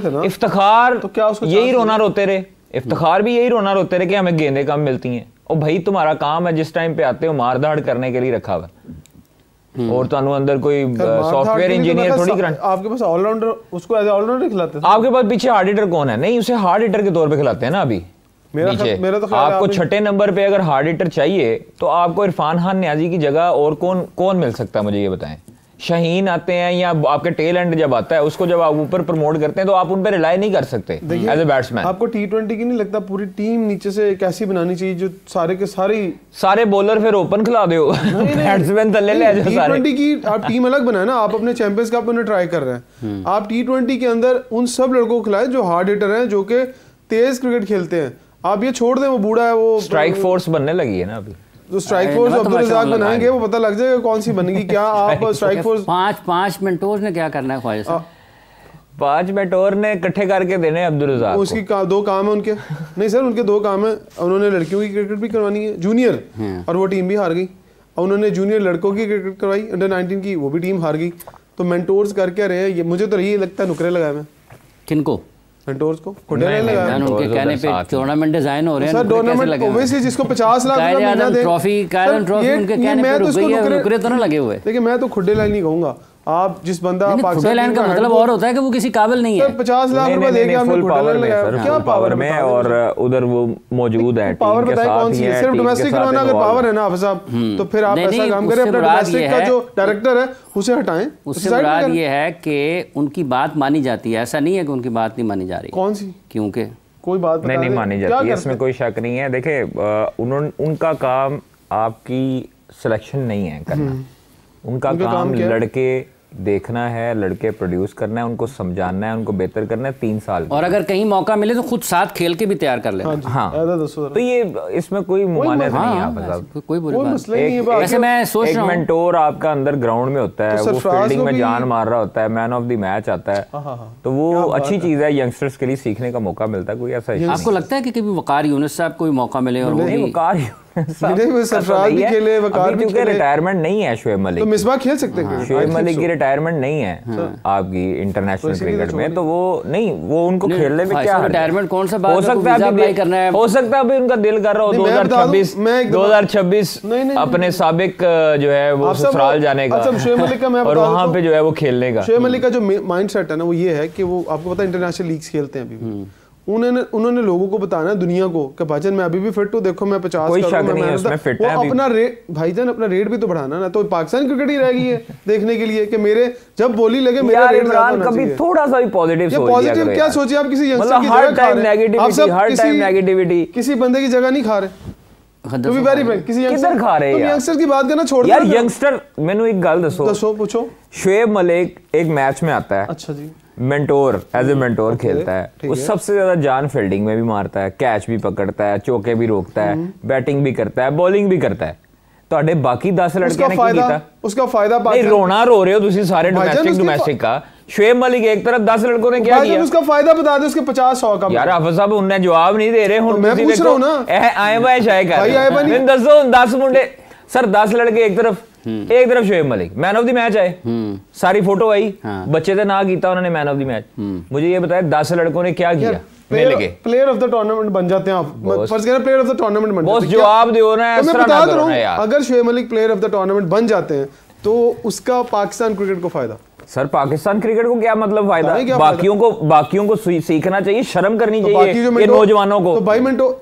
थे ना। इफ्तिखार तो क्या उसको यही रोना रोते रहे, इफ्तिखार भी यही रोना रोते रहे कि हमें गेंदें कम मिलती हैं। और भाई तुम्हारा काम है जिस टाइम पे आते हो मार धाड़ करने के लिए रखा हुआ, और तो अंदर कोई सॉफ्टवेयर इंजीनियर थोड़ी करंट, आपके पास ऑलराउंडर, उसको एज ऑलराउंडर खिलाते थे। आपके पास पीछे हार्ड हिटर कौन है? नहीं, उसे हार्ड हिटर के तौर पे खिलाते हैं ना अभी। मेरा तो आपको छठे नंबर पे अगर हार्ड हिटर चाहिए तो आपको इरफान खान नियाजी की जगह और कौन मिल सकता है, मुझे ये बताएं। शाहीन आते हैं या आपके टेल एंड जब आता है, उसको जब आप ऊपर प्रमोट करते हैं तो आप उन पर रिलाई नहीं कर सकते एज ए बैट्समैन। आपको T20 की नहीं लगता पूरी टीम नीचे से कैसी बनानी चाहिए जो सारे के सारे बॉलर फिर ओपन खिला दो, बैट्समैन थल्ले ले जाओ सारे। T20 की आप टीम अलग बनाए ना, आप अपने चैंपियंस कप में ट्राई कर रहे हैं, आप T20 के अंदर उन सब लड़कों को खिलाए जो हार्ड हिटर हैं, जो कि तेज क्रिकेट खेलते हैं। आप ये छोड़ दें, वो बूढ़ा है, वो स्ट्राइक फोर्स बनने लगी है ना अभी, तो स्ट्राइक फोर्स अब्दुल रज़ाक बनाएंगे, वो पता लग जाएगा कौन सी बनेगी। क्या आप स्ट्राइक फोर्स पांच मेंटोर्स ने क्या करना है ख्वाजा साहब? 5 मेंटोर ने इकट्ठे करके देने अब्दुल रज़ाक को। उसकी 2 काम है उनके। नहीं सर, उनके 2 काम है। उन्होंने लड़कियों की क्रिकेट भी करवानी है जूनियर, और वो टीम भी हार गई। उन्होंने जूनियर लड़कों की क्रिकेट करवाई अंडर 19 की, वो भी टीम हार गई। तो मेंटोर्स कर क्या रहे हैं ये? मुझे तो यही लगता है नुकरे लगाए मैं। किनको? मेंटोर्स को खुडे लगाया। उनके कहने पे टूर्नामेंट डिजाइन हो रहे हैं सर। टूर्नामेंट ओवैसी जिसको 50 लाख महीना दे, ट्रॉफी उनके कहने पे रुक गई है, नुकरे तो ना लगे हुए। देखिए मैं तो खुडे लाइन नहीं कहूंगा। आप जिस बंदा खुडे लाइन का मतलब और होता है कि वो किसी काबिल नहीं है। 50 लाख रुपए देके हमने खुडे लाइन लगाया। क्या पावर में और उधर वो मौजूद है, पावर बताइए कौन सी है? सिर्फ डोमेस्टिक करवाना अगर पावर है ना हाफिज साहब, तो फिर आप ऐसा काम करें, अपना डोमेस्टिक का जो डायरेक्टर है उसे हटाएं। उससे मुराद ये है कि उनकी बात मानी जाती है, ऐसा नहीं है कि उनकी बात नहीं मानी जा रही। कौन सी? क्योंकि कोई बात नहीं मानी जाती है, इसमें कोई शक नहीं है। देखिए उनका काम आपकी सिलेक्शन नहीं है करना, उनका काम लड़के देखना है, लड़के प्रोड्यूस करना है, उनको समझाना है, उनको बेहतर करना है 3 साल। और अगर कहीं मौका मिले तो खुद साथ खेल के भी तैयार कर लेना। हाँ, तो ये इसमें कोई मुमानियत नहीं है आप, कोई बुरी बात नहीं है। वैसे मैं सोच रहा हूं, एक मेंटोर आपका अंदर ग्राउंड में होता है, वो फील्डिंग में जान मार रहा होता है, मैन ऑफ द मैच आता है, तो वो अच्छी चीज है, यंगस्टर्स के लिए सीखने का मौका मिलता है। कोई ऐसा आपको लगता है कि कभी वकार यूनुस साहब को कोई मौका मिले? और वकार क्योंकि रिटायरमेंट नहीं है शोएब मलिक, तो मिसबाह खेल सकते हैं। शोएब मलिक की रिटायरमेंट नहीं है आपकी इंटरनेशनल क्रिकेट में, तो वो नहीं, वो उनको खेलने में क्या रिटायरमेंट कौन सा बात हो सकता है, हो सकता है अभी उनका दिल कर रहा हो 2026 अपने साबिक जो है वो ससुराल जाने का, शोएब मलिक का मैं और वहाँ पे जो है वो खेलने का। शोएब मलिक का जो माइंड सेट है ना वो ये है कि वो आपको पता है इंटरनेशनल लीग्स खेलते हैं अभी। उन्होंने लोगों को बताना दुनिया को कि भाईजान मैं अभी भी फिट हूँ, देखो मैं 50 कोई शक नहीं है उसमें, फिट है अपना रेट, भाईजान अपना रेट भी तो बढ़ाना ना। तो पाकिस्तान क्रिकेट ही रह गई है देखने के लिए कि मेरे जब बोली लगे मेरा रेट ज्यादा होना चाहिए। कभी थोड़ा सा भी पॉजिटिव सोचिए। पॉजिटिव क्या सोचिए आप? किसी यंगस्टर की जगह खा रहे हैं, नेगेटिविटी किसी बंदे की जगह नहीं खा रहे। तो भी वेरी फ्रैंक, किसी किधर खा रहे हैं? यंगस्टर की बात करना छोड़ दो यार। यंगस्टर मैंने एक गल दसो, पूछो। शोएब मलिक एक मैच में आता है, अच्छा जी, मेंटोर एज ए मेंटोर खेलता है, वो सबसे ज्यादा जान फील्डिंग में भी मारता है, कैच भी पकड़ता है, चौके भी रोकता है, बैटिंग भी करता है, बॉलिंग भी करता है। तो बाकी 10 लड़के ने क्या किया? उसका फायदा नहीं, रोना रो रहे हो तुसी सारे डोमेस्टिक का। शोएब मलिक एक तरफ, 10 लड़कों ने क्या किया? उसका फायदा बता दे, उसके 50-100 का। यार हाफिज साहब उन्हें जवाब नहीं दे रहे। मैं पूछ रहा हूं ना, आए बाय शायद कर दसो 10 मुंडे सर, 10 लड़के एक तरफ Shoaib Malik man of the match आए, सारी फोटो आई, बच्चे का ना किया उन्होंने मैन ऑफ द मैच। मुझे ये बताया 10 लड़कों ने क्या किया? प्लेयर ऑफ द टूर्नामेंट बन जाते हैं आप, फर्स्ट कह रहे प्लेयर ऑफ द टूर्नामेंट बन जाते हैं। जवाब दो ना, मैं बता रहा हूं, अगर Shoaib Malik player of the tournament बन जाते हैं तो उसका पाकिस्तान क्रिकेट को फायदा। सर पाकिस्तान क्रिकेट को क्या मतलब फायदा? बाकियों को सीखना चाहिए, शर्म करनी चाहिए ये नौजवानों को।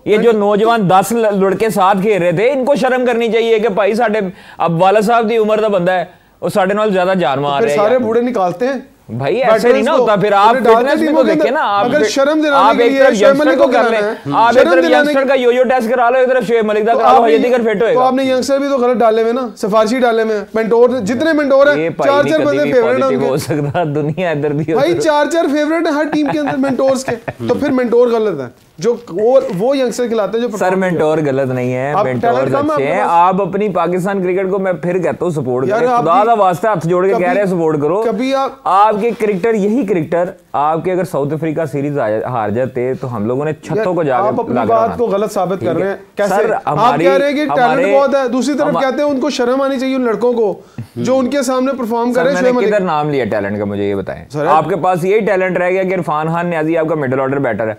ये जो नौजवान 10 लड़के साथ खेल रहे थे, इनको शर्म करनी चाहिए कि भाई साडे अब वाला साहब की उम्र का बंदा है, वो साडे नाल ज्यादा जान मार रहे हैं। सारे बूढ़े निकालते हैं भाई, ऐसे नहीं ना होता। फिर आप फिटनेस भी तो देखें ना। अगर शर्म दिलाने के लिए शोएब मलिक को कर ले, आप एक तरफ यंगस्टर का यो टेस्ट करा लो, एक तरफ शोएब मलिक का करा लो, ये दिगर फिट होएगा। तो आपने यंगस्टर भी तो गलत डाले हुए ना, सिफारिशी डाले हुए। मेंटोर जितने मेंटोर हैं 4-4 बंदे फेवरेट हैं उनके। हो सकता दुनिया इधर भी भाई 4-4 फेवरेट है हर टीम के अंदर मेंटोर्स के। तो फिर मेंटोर गलत है जो वो यंगस्टर खिलाते हैं जो। सर मेंटोर गलत नहीं है, मेंटोर अच्छे हैं। आप अपनी पाकिस्तान क्रिकेट को मैं फिर कहता हूं सपोर्ट करें, खुदा का वास्ता हाथ जोड़ के कह रहे हैं सपोर्ट करो। कभी आपके क्रिकेटर, यही क्रिकेटर आपके अगर साउथ अफ्रीका सीरीज हार जाते तो हम लोगों ने छतों को जाकर आप अपनी बात को गलत साबित कर रहे हैं। कैसे आप कह रहे हैं कि टैलेंट बहुत है, दूसरी तरफ कहते हैं उनको शर्म आनी चाहिए उन लड़कों को जो उनके सामने परफॉर्म कर रहे हैं। मैंने किधर नाम लिया टैलेंट का? मुझे ये बताएं, आपके पास यही टैलेंट रह गया कि इरफान खान न्याजी आपका मिडिल ऑर्डर बैटर है,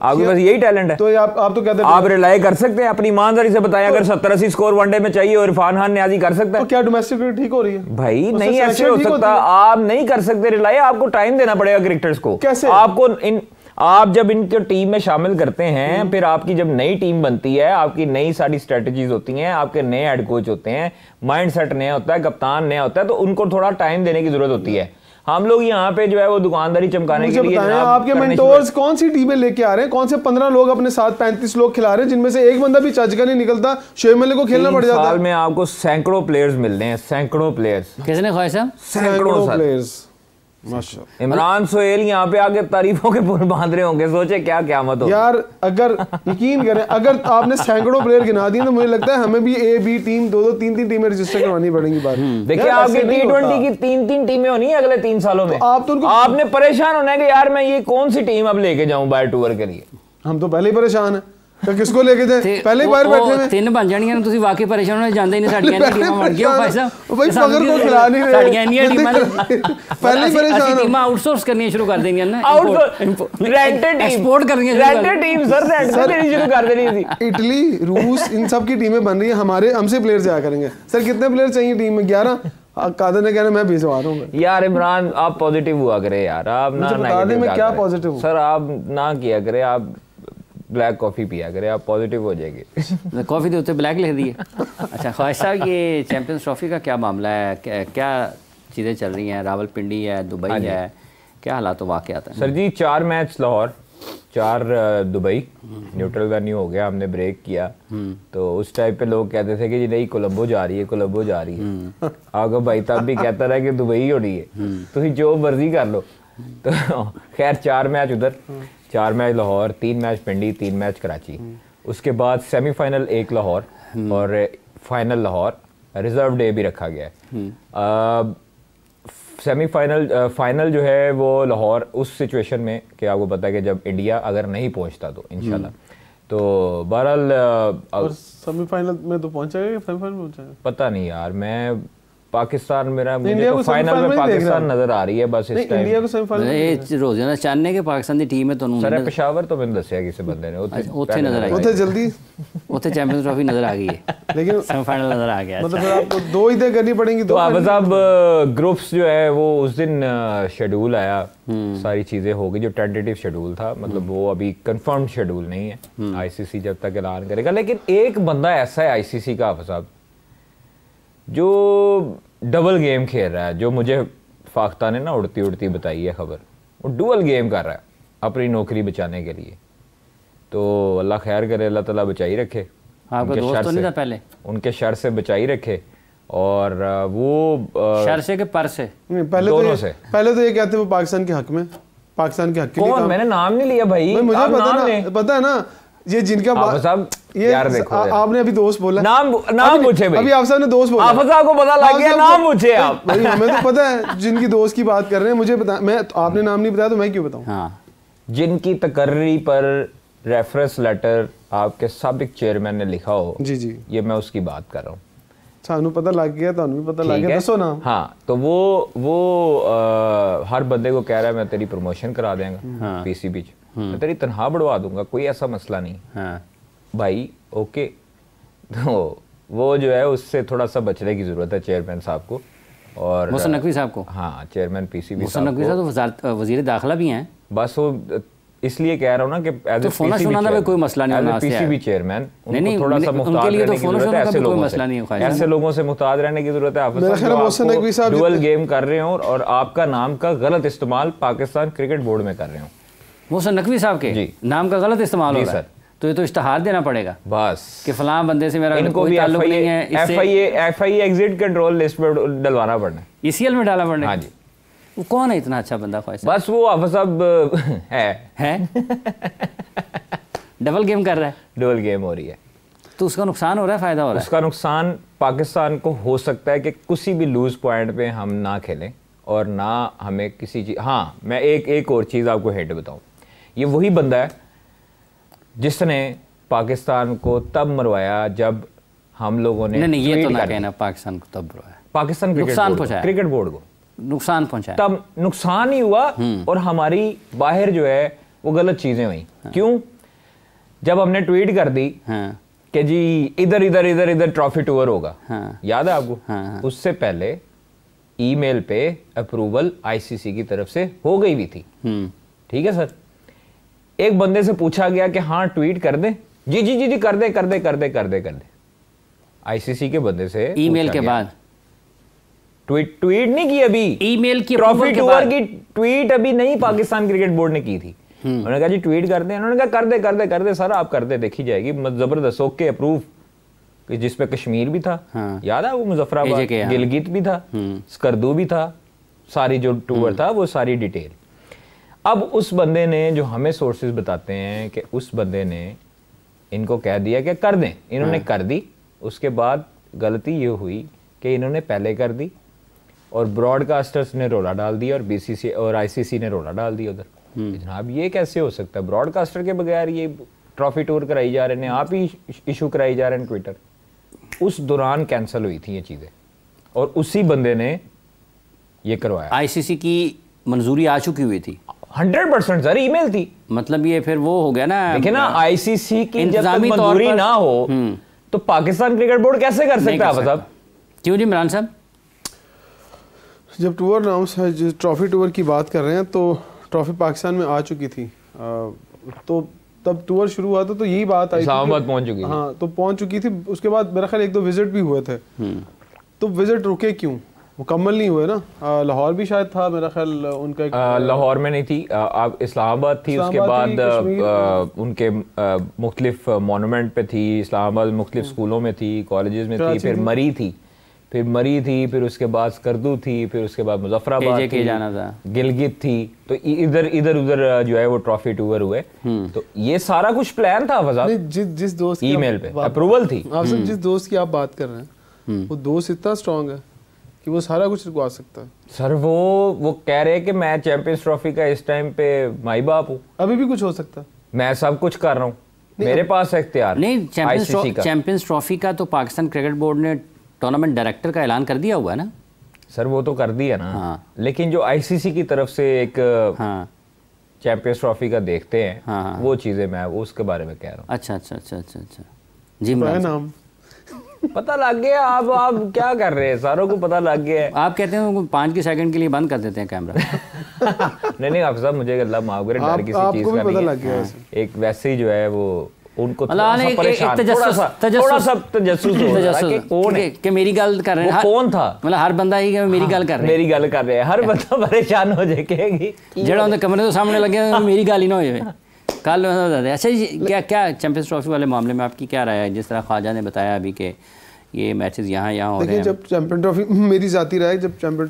आपके पास यही टैलेंट है? तो आप तो कहते हैं आप रिलाई कर सकते हैं? अपनी ईमानदारी से बताएं, अगर 70-80 स्कोर वनडे में चाहिए और इरफान खान न्याजी कर सकता है? तो क्या डोमेस्टिक क्रिकेट ठीक हो रही है? भाई नहीं, ऐसे हो सकता। आप नहीं कर सकते रिलाई, आपको टाइम देना पड़ेगा क्रिकेटर्स को। कैसे? आपको आप जब इनको टीम में शामिल करते हैं, फिर आपकी जब नई टीम बनती है, आपकी नई सारी स्ट्रेटजीज होती हैं, आपके नए हेड कोच होते हैं, माइंड सेट नया होता है, कप्तान नया होता है, तो उनको थोड़ा टाइम देने की जरूरत होती है। हम लोग यहाँ पे जो है वो दुकानदारी चमकाने के लिए आपके मेंटोर्स कौन सी टीमें लेके आ रहे हैं? कौन से 15 लोग अपने साथ 35 लोग खिला रहे हैं, जिनमें से एक बंदा भी चज का नहीं निकलता? शोएब मलिक को खेलना पड़ जाता है। साल में आपको सैकड़ों प्लेयर्स मिलते हैं, सैकड़ों प्लेयर्स। किसने ख्वाहिश है? सैकड़ों प्लेयर्स। माशाल्लाह। इमरान सोहेल यहाँ पे आके तारीफों के पुल बांध रहे होंगे, सोचे क्या क़यामत हो यार। अगर यकीन करें, अगर आपने सैकड़ों प्लेयर गिना दिए तो मुझे लगता है हमें भी ए बी टीम 2-2 3-3 टीमें रजिस्टर करवानी पड़ेंगी बार। देखिए आपकी T20 की 3-3 टीमें होनी है अगले 3 सालों में। आपने परेशान होना है कि यार मैं ये कौन सी टीम अब लेके जाऊं बाय टूर के लिए। हम तो पहले ही परेशान हैं, तो किसको लेके जाए, पहले ही बाहर बैठे हैं। तीन बन जानियां ਤੁਸੀਂ ਵਾਕਈ ਪਰੇਸ਼ਾਨ ਹੋਣੇ ਜਾਂਦੇ ਨਹੀਂ ਸਾਡੀਆਂ ਨਹੀਂ ਟੀਮਾਂ ਬਣ ਗਈਆਂ ਭਾਈ ਸਾਹਿਬ। भाई मगर को खिला नहीं रहे ਸਾਡੀਆਂ ਇੰਨੀਆਂ ਟੀਮਾਂ पहले ही परेशान ਅਸੀਂ ਟੀਮਾਂ ਆਊਟਸੋਰਸ ਕਰਨੀਆਂ ਸ਼ੁਰੂ ਕਰ ਦੇਣੀਆਂ ਨਾ, रेंटेड एक्सपोर्ट करनी है, रेंटेड टीम सर रेंट पे देनी शुरू कर देनी थी। इटली, रूस, इन सब की टीमें बन रही हैं, हमारे हमसे प्लेयर जाया करेंगे। सर कितने प्लेयर चाहिए टीम में? 11। कादर ने कहना मैं भिजवा रहा हूँ। यार इमरान आप पॉजिटिव हुआ करे यार, आप ना बता दें मैं क्या पॉजिटिव हूँ। सर आप ना किया करे, आप ब्लैक कॉफ़ी पिया करे, आप पॉजिटिव हो जाएंगे। कॉफ़ी के ऊपर ब्लैक लिख दिए। अच्छा ख्वाहिश साहब, ये चैंपियंस ट्रॉफी का क्या मामला है, क्या चीज़ें चल रही हैं? रावलपिंडी है, दुबई है, क्या हालात वाक़यात हैं? सर जी 4 match Lahore, 4 Dubai, neutral venue हो गया, हमने ब्रेक किया। तो उस टाइम पे लोग कहते थे कि जी नहीं कोलंबो जा रही है, कोलंबो जा रही है। आगे भाई तब भी कहता रहा कि दुबई हो रही है, तो जो मर्जी कर लो। तो खैर 4 मैच उधर, 4 मैच लाहौर, 3 मैच पिंडी, 3 मैच कराची। उसके बाद सेमीफाइनल 1 लाहौर और फाइनल लाहौर, रिजर्व डे भी रखा गया है। सेमीफाइनल फाइनल जो है वो लाहौर उस सिचुएशन में कि आपको पता है कि जब इंडिया अगर नहीं पहुंचता तो इंशाल्लाह, तो बहरहाल और सेमीफाइनल में तो पहुंचेगा, सेमीफाइनल में पहुंचेगा पता नहीं यार। मैं पाकिस्तान मेरा मुझे तो फाइनल में पाकिस्तान नजर आ रही है बस इस टाइम। इंडिया को सेमीफाइनल रोजाना चाहने के पाकिस्तान दी टीम है तो सर पेशावर तो मैंने दसिया किसी बंदे ने ਉੱਥੇ नजर आई, ਉੱਥੇ जल्दी ਉੱਥੇ चैंपियंस ट्रॉफी नजर आ गई है, लेकिन सेमीफाइनल नजर आ गया। मतलब फिर आपको 2 ही दे करनी पड़ेंगी। तो अब साहब ग्रुप्स जो है वो उस दिन शेड्यूल आया, सारी चीजें हो गई, जो टेंटेटिव शेड्यूल था, मतलब वो अभी कंफर्म शेड्यूल नहीं है, आईसीसी जब तक ऐलान करेगा। लेकिन एक बंदा ऐसा है आईसीसी का साहब जो डबल गेम खेल रहा है, जो मुझे फाख्ता ने ना उड़ती उड़ती बताई है खबर, वो डुअल गेम कर रहा है अपनी नौकरी बचाने के लिए। तो अल्लाह खैर करे, अल्लाह ताला बचाई रखे, आपका दोस्त तो नहीं था पहले, उनके शर से बचाई रखे। और वो शर से के पर से पहले दोनों से पहले तो ये कहते वो पाकिस्तान के हक में, पाकिस्तान के हक के लिए। मैंने नाम नहीं लिया भाई, मुझे पता है ना ये जिनका साहब ये यार देखो आपने अभी दोस्त बोला, नाम पूछे भाई, अभी आप साहब ने दोस्त बोला, आप साहब को पता लग गया, नाम पूछे आप भाई। हमें तो पता है जिनकी दोस्त की बात कर रहे हैं, मुझे पता, मैं आपने नाम नहीं बताया तो मैं क्यों बताऊं। हाँ, जिनकी तकर्री पर रेफरेंस लेटर आपके साबिक चेयरमैन ने लिखा हो, जी जी, ये मैं उसकी बात कर रहा हूँ। सानू पता लग गया, तानू भी पता लग गया, दसो ना। हाँ, तो वो हर बंदे को कह रहा है मैं तेरी प्रमोशन करा देंगे पीसीबी च, मैं तेरी तनख्वाह बढ़वा दूंगा, कोई ऐसा मसला नहीं। हाँ भाई ओके, तो वो जो है उससे थोड़ा सा बचने की जरूरत है चेयरमैन साहब को और मोहसिन नकवी साहब को। हाँ, चेयरमैन पीसीबी मोहसिन नकवी साहब तो वजीर दाखिला भी हैं। बस वो इसलिए कह रहा हूँ ना कि तो फोना शोना में कोई मसला नहीं होना, पीसीबी चेयरमैन नहीं, थोड़ा सा मुहताज रहने की जरूरत है, ऐसे लोगों मसला नहीं है, ऐसे लोगों से मुहताज रहने की जरूरत है। डुअल गेम कर रहे हो और आपका नाम का गलत इस्तेमाल पाकिस्तान क्रिकेट बोर्ड में कर रहे हो, मोहसिन नकवी साहब के नाम का गलत इस्तेमाल हो रहा है, तो ये तो इश्तहार देना पड़ेगा बस कि फलां बंदे से मेरा कोई ताल्लुक नहीं है, एफआईए एग्जिट कंट्रोल लिस्ट में डलवाना पड़ना, ईसीएल में डालना पड़ना। हाँ जी। वो कौन है इतना अच्छा बंदा ख्वाहिश? बस वो हाफिज साहब है डबल गेम कर रहा है, डबल गेम हो रही है, तो उसका नुकसान हो रहा है, फायदा हो रहा है? उसका नुकसान पाकिस्तान को हो सकता है कि किसी भी लूज पॉइंट पे हम ना खेलें और ना हमें किसी चीज। हाँ, मैं एक और चीज़ आपको हेड बताऊं, ये वही बंदा है जिसने पाकिस्तान को तब मरवाया जब हम लोगों ने नहीं ये तो ना कहना पाकिस्तान को तब मरवाया, पाकिस्तान क्रिकेट बोर्ड को नुकसान पहुंचाया, तब नुकसान ही हुआ और हमारी बाहर जो है वो गलत चीजें हुई। क्यों? जब हमने ट्वीट कर दी कि जी इधर इधर इधर इधर ट्रॉफी टूर होगा, याद है आपको? उससे पहले ईमेल पे अप्रूवल आईसीसी की तरफ से हो गई भी थी, ठीक है सर। एक बंदे से पूछा गया कि हाँ ट्वीट कर दे, जी जी जी जी कर दे कर दे कर दे कर दे कर दे, आईसीसी के बंदे से ईमेल के बाद ट्वीट नहीं की, अभी ईमेल की ट्रॉफी टूर की ट्वीट अभी नहीं पाकिस्तान क्रिकेट बोर्ड ने की थी। उन्होंने कहा जी ट्वीट कर दे, उन्होंने कहा कर दे कर दे कर दे सर, आप कर दे, देखी जाएगी, जबरदस्त ओके अप्रूव, जिसपे कश्मीर भी था, याद है वो मुजफ्फराबाद, गिलगित भी था, स्कर्दू भी था, सारी जो टूर था वो सारी डिटेल। अब उस बंदे ने, जो हमें सोर्सेज बताते हैं कि उस बंदे ने इनको कह दिया कि कर दें, इन्होंने कर दी। उसके बाद गलती ये हुई कि इन्होंने पहले कर दी और ब्रॉडकास्टर्स ने रोला डाल दिया और बीसीसी और आईसीसी ने रोला डाल दिया उधर। जनाब ये कैसे हो सकता है, ब्रॉडकास्टर के बगैर ये ट्रॉफी टूर कराई जा रहे हैं, आप ही इशू कराई जा रहे हैं ट्विटर। उस दौरान कैंसिल हुई थी ये चीज़ें और उसी बंदे ने ये करवाया। आईसीसी की मंजूरी आ चुकी हुई थी 100% सर, ईमेल थी। मतलब ये फिर वो हो गया ना, देखिए ना, आईसीसी की जब तक इंतजामी तौर मंजूरी पर ना हो तो पाकिस्तान क्रिकेट बोर्ड कैसे कर नहीं सकता कर है साहब? क्यों जी इमरान साहब? जब टूर अनाउंस है, ट्रॉफी टूर की बात कर रहे हैं, तो ट्रॉफी पाकिस्तान में आ चुकी थी, तो तब टूर शुरू हुआ था तो यही बात आई, इस्लामाबाद पहुंच चुकी थी। हाँ, तो पहुंच चुकी थी। उसके बाद मेरा ख्याल 1-2 विजिट भी हुए थे। तो विजिट रुके क्यों, मुकम्मल नहीं हुए ना। लाहौर भी शायद था मेरा ख्याल उनका, लाहौर में नहीं थी, आप इस्लामाबाद थी। उसके बाद उनके मुख्तलिफ मोनूमेंट पे थी, इस्लामाबाद मुख्तलिफ स्कूलों में थी, कॉलेजेस में थी, फिर मरी थी, फिर उसके बाद स्कर्दू थी, फिर उसके बाद मुजफ्फराबाद थी, जाना था, गिलगित थी। तो इधर उधर जो है वो ट्रॉफी टूर हुए। तो ये सारा कुछ प्लान था फजाल। जिस दोस्त ईमेल पे अप्रूवल थी। आप सब जिस दोस्त की आप बात कर रहे हैं वो दोस्त इतना स्ट्रांग है कि वो सारा कुछ रुकवा सकता है। सर वो कह रहे हैं कि मैं चैंपियंस ट्रॉफी का इस टाइम पे माई बाप हूँ, अभी भी कुछ हो सकता है, मैं सब कुछ कर रहा हूँ, मेरे पास है इख्तियार। नहीं, चैंपियंस ट्रॉफी का तो पाकिस्तान क्रिकेट बोर्ड ने टूर्नामेंट डायरेक्टर का ऐलान कर दिया हुआ है ना सर, वो तो कर दिया ना। हाँ। लेकिन जो आईसीसी की तरफ से एक चैंपियंस ट्रॉफी का देखते हैं, वो चीज़ें मैं उसके बारे में कह रहा हूँ। अच्छा जी नाम पता लग गया। आप क्या कर रहे हैं, सारों को पता लग गया है। आप कहते हैं 5 सेकंड के लिए बंद कर देते हैं कैमरा। नहीं आप साहब, मुझे अल्लाह माफ करे, डर किसी चीज़ का नहीं है। एक वैसे ही जो है वो उनको कि मेरी गल कर रहे हैं, कौन था, मतलब हर बंदा ही मेरी गल कर रहे हैं, मेरी गल कर रहे हैं, हर बंदा परेशान हो जाएगी जेड़ा उनके कमरे तो सामने लगे मेरी गल ही ना हो कल। अच्छा जी, क्या चैंपियंस ट्रॉफी वाले मामले में आपकी क्या राय है? जिस तरह ख्वाजा ने बताया अभी कि ये मैचेस यहाँ हो रहे हैं। जब चैंपियन ट्रॉफी, मेरी जाती राय, जब चैंपियन